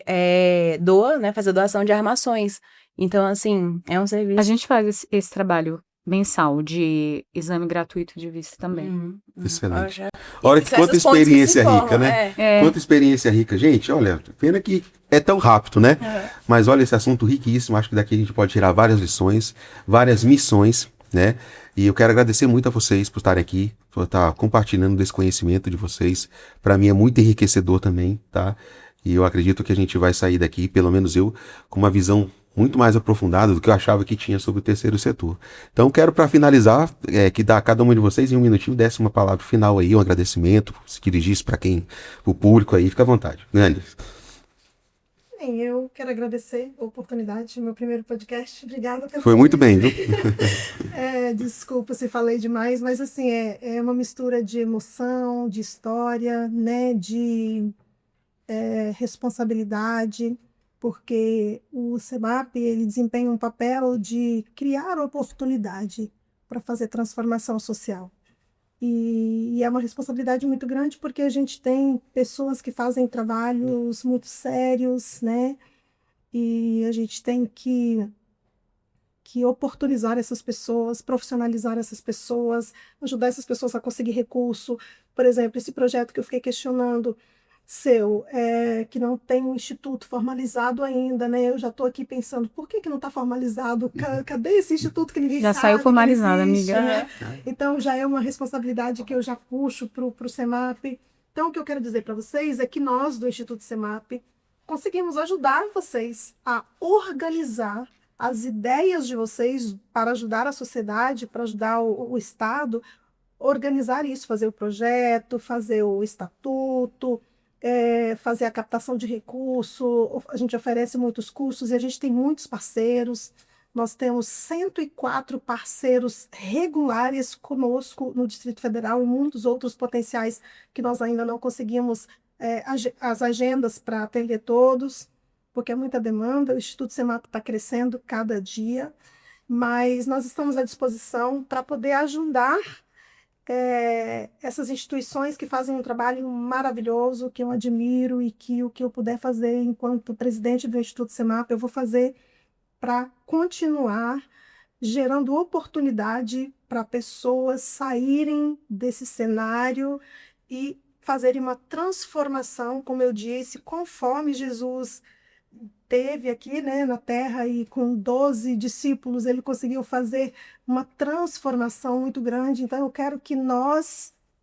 doa, né, faz a doação de armações. Então, assim, é um serviço... A gente faz esse trabalho mensal de exame gratuito de vista também. Excelente. Já- Olha E que são quanta essas pontes que se experiência formam, rica, né? É. Quanta experiência rica. Gente, olha, pena que é tão rápido, né? Mas olha, esse assunto riquíssimo. Acho que daqui a gente pode tirar várias lições, várias missões, né? E eu quero agradecer muito a vocês por estarem aqui, por estar compartilhando desse conhecimento de vocês. Para mim é muito enriquecedor também, tá? E eu acredito que a gente vai sair daqui, pelo menos eu, com uma visão muito mais aprofundada do que eu achava que tinha sobre o terceiro setor. Então, quero, para finalizar, que a cada um de vocês, em um minutinho, desse uma palavra final aí, um agradecimento, se dirigisse para quem, o público aí, fica à vontade. Grande. Bem, eu quero agradecer a oportunidade, meu primeiro podcast. Obrigada pelo Foi muito bem, viu? Desculpa se falei demais, mas assim, é uma mistura de emoção, de história, né, de responsabilidade, porque o SEBAP, ele desempenha um papel de criar oportunidade, para fazer transformação social. E é uma responsabilidade muito grande porque a gente tem pessoas que fazem trabalhos muito sérios, né? E a gente tem que oportunizar essas pessoas, profissionalizar essas pessoas, ajudar essas pessoas a conseguir recurso. Por exemplo, esse projeto que eu fiquei questionando, que não tem um instituto formalizado ainda, né? Eu já estou aqui pensando, por que não está formalizado? Cadê esse instituto que ninguém Já sabe? saiu formalizado, que existe, amiga. né? Então, já é uma responsabilidade que eu já puxo para o CEMAP. Então, o que eu quero dizer para vocês é que nós, do Instituto CEMAP, conseguimos ajudar vocês a organizar as ideias de vocês para ajudar a sociedade, para ajudar o Estado, organizar isso, fazer o projeto, fazer o estatuto, fazer a captação de recurso. A gente oferece muitos cursos e a gente tem muitos parceiros. Nós temos 104 parceiros regulares conosco no Distrito Federal e muitos outros potenciais que nós ainda não conseguimos as agendas para atender todos, porque é muita demanda. O Instituto CEMAP está crescendo cada dia, mas nós estamos à disposição para poder ajudar essas instituições que fazem um trabalho maravilhoso, que eu admiro e que o que eu puder fazer enquanto presidente do Instituto CEMAP, eu vou fazer para continuar gerando oportunidade para pessoas saírem desse cenário e fazerem uma transformação, como eu disse, conforme Jesus teve aqui, né, na Terra, e com 12 discípulos ele conseguiu fazer uma transformação muito grande. Então eu quero que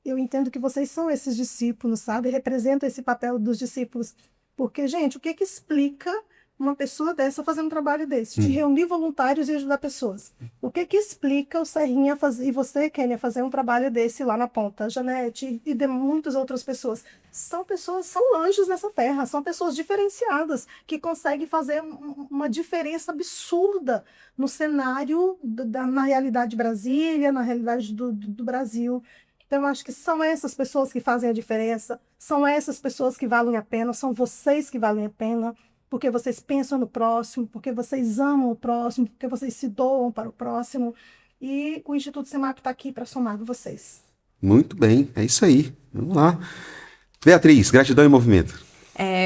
eu entendo que vocês são esses discípulos, sabe? Representam esse papel dos discípulos. Porque, gente, o que explica uma pessoa dessa fazer um trabalho desse, de reunir voluntários e ajudar pessoas? O que explica o Serrinha fazer, e você, Kênia, fazer um trabalho desse lá na ponta, a Janete e de muitas outras pessoas? São pessoas, são anjos nessa terra, são pessoas diferenciadas, que conseguem fazer uma diferença absurda no cenário, na realidade de Brasília, na realidade do Brasil. Então, eu acho que são essas pessoas que fazem a diferença, são essas pessoas que valem a pena, são vocês que valem a pena, porque vocês pensam no próximo, porque vocês amam o próximo, porque vocês se doam para o próximo. E o Instituto CEMAP está aqui para somar com vocês. Muito bem, é isso aí. Vamos lá. Beatriz, gratidão em movimento.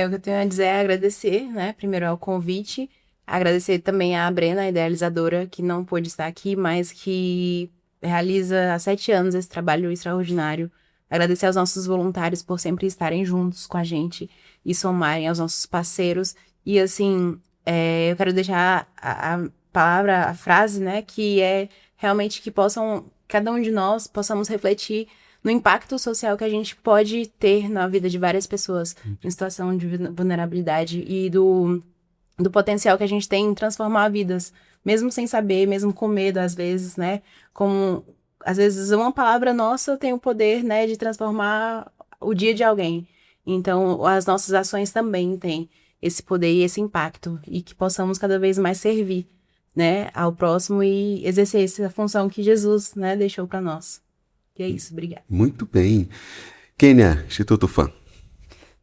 O que eu tenho a dizer é agradecer, né? Primeiro ao convite, agradecer também à Brena, a idealizadora, que não pôde estar aqui, mas que realiza há 7 anos esse trabalho extraordinário. Agradecer aos nossos voluntários por sempre estarem juntos com a gente e somarem aos nossos parceiros. E, assim, eu quero deixar a palavra, a frase, né, que é realmente que cada um de nós possamos refletir no impacto social que a gente pode ter na vida de várias pessoas em situação de vulnerabilidade e do potencial que a gente tem em transformar vidas, mesmo sem saber, mesmo com medo, às vezes, né, como às vezes uma palavra nossa tem o poder, né, de transformar o dia de alguém. Então, as nossas ações também têm esse poder e esse impacto, e que possamos cada vez mais servir, né, ao próximo e exercer essa função que Jesus, né, deixou para nós. E é isso, obrigada. Muito bem. Kênia, Instituto Fã.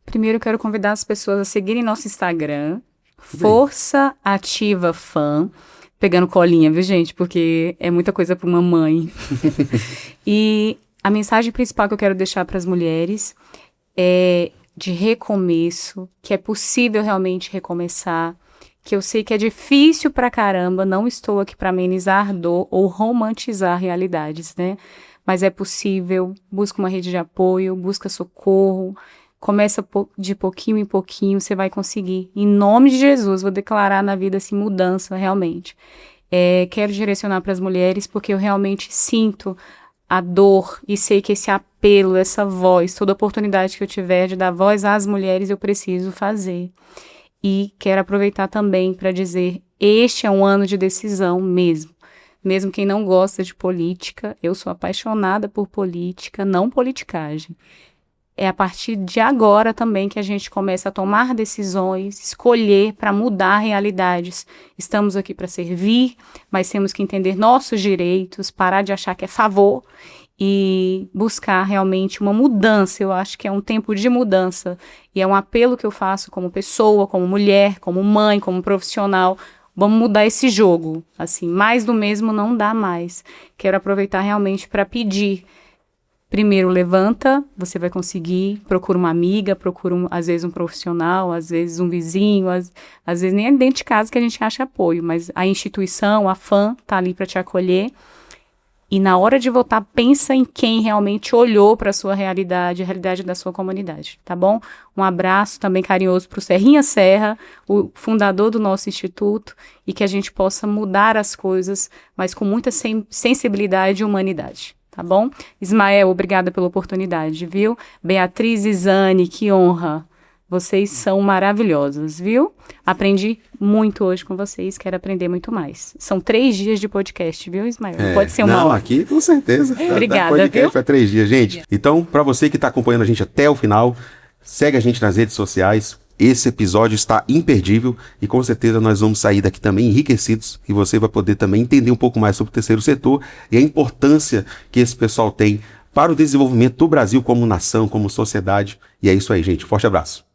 Primeiro, eu quero convidar as pessoas a seguirem nosso Instagram, Força Ativa Fã, pegando colinha, viu, gente? Porque é muita coisa para uma mãe. E a mensagem principal que eu quero deixar para as mulheres é de recomeço, que é possível realmente recomeçar, que eu sei que é difícil pra caramba, não estou aqui para amenizar dor ou romantizar realidades, né? Mas é possível, busca uma rede de apoio, busca socorro, começa de pouquinho em pouquinho, você vai conseguir. Em nome de Jesus, vou declarar na vida assim, mudança realmente. Quero direcionar para as mulheres, porque eu realmente sinto a dor e sei que esse apelo, essa voz, toda oportunidade que eu tiver de dar voz às mulheres, eu preciso fazer. E quero aproveitar também para dizer, este é um ano de decisão mesmo. Mesmo quem não gosta de política, eu sou apaixonada por política, não politicagem. É a partir de agora também que a gente começa a tomar decisões, escolher para mudar realidades. Estamos aqui para servir, mas temos que entender nossos direitos, parar de achar que é favor e buscar realmente uma mudança. Eu acho que é um tempo de mudança e é um apelo que eu faço como pessoa, como mulher, como mãe, como profissional. vamos mudar esse jogo. Assim, mais do mesmo não dá mais. Quero aproveitar realmente para pedir. Primeiro, levanta, você vai conseguir, procura uma amiga, procura, às vezes, um profissional, às vezes um vizinho, às vezes nem é dentro de casa que a gente acha apoio, mas a instituição, a FAM, tá ali para te acolher. E na hora de votar, pensa em quem realmente olhou para a sua realidade, a realidade da sua comunidade, tá bom? Um abraço também carinhoso para o Serrinha Serra, o fundador do nosso instituto, e que a gente possa mudar as coisas, mas com muita sensibilidade e humanidade. Tá bom? Ismael, obrigada pela oportunidade, viu? Beatriz e Zane, que honra. Vocês são maravilhosas, viu? Aprendi muito hoje com vocês, quero aprender muito mais. São 3 dias de podcast, viu, Ismael? Não pode ser uma hora. Aqui com certeza. Obrigada, podcast viu? foi 3 dias, gente. Então, para você que está acompanhando a gente até o final, segue a gente nas redes sociais. Esse episódio está imperdível e com certeza nós vamos sair daqui também enriquecidos e você vai poder também entender um pouco mais sobre o terceiro setor e a importância que esse pessoal tem para o desenvolvimento do Brasil como nação, como sociedade. E é isso aí, gente. Forte abraço.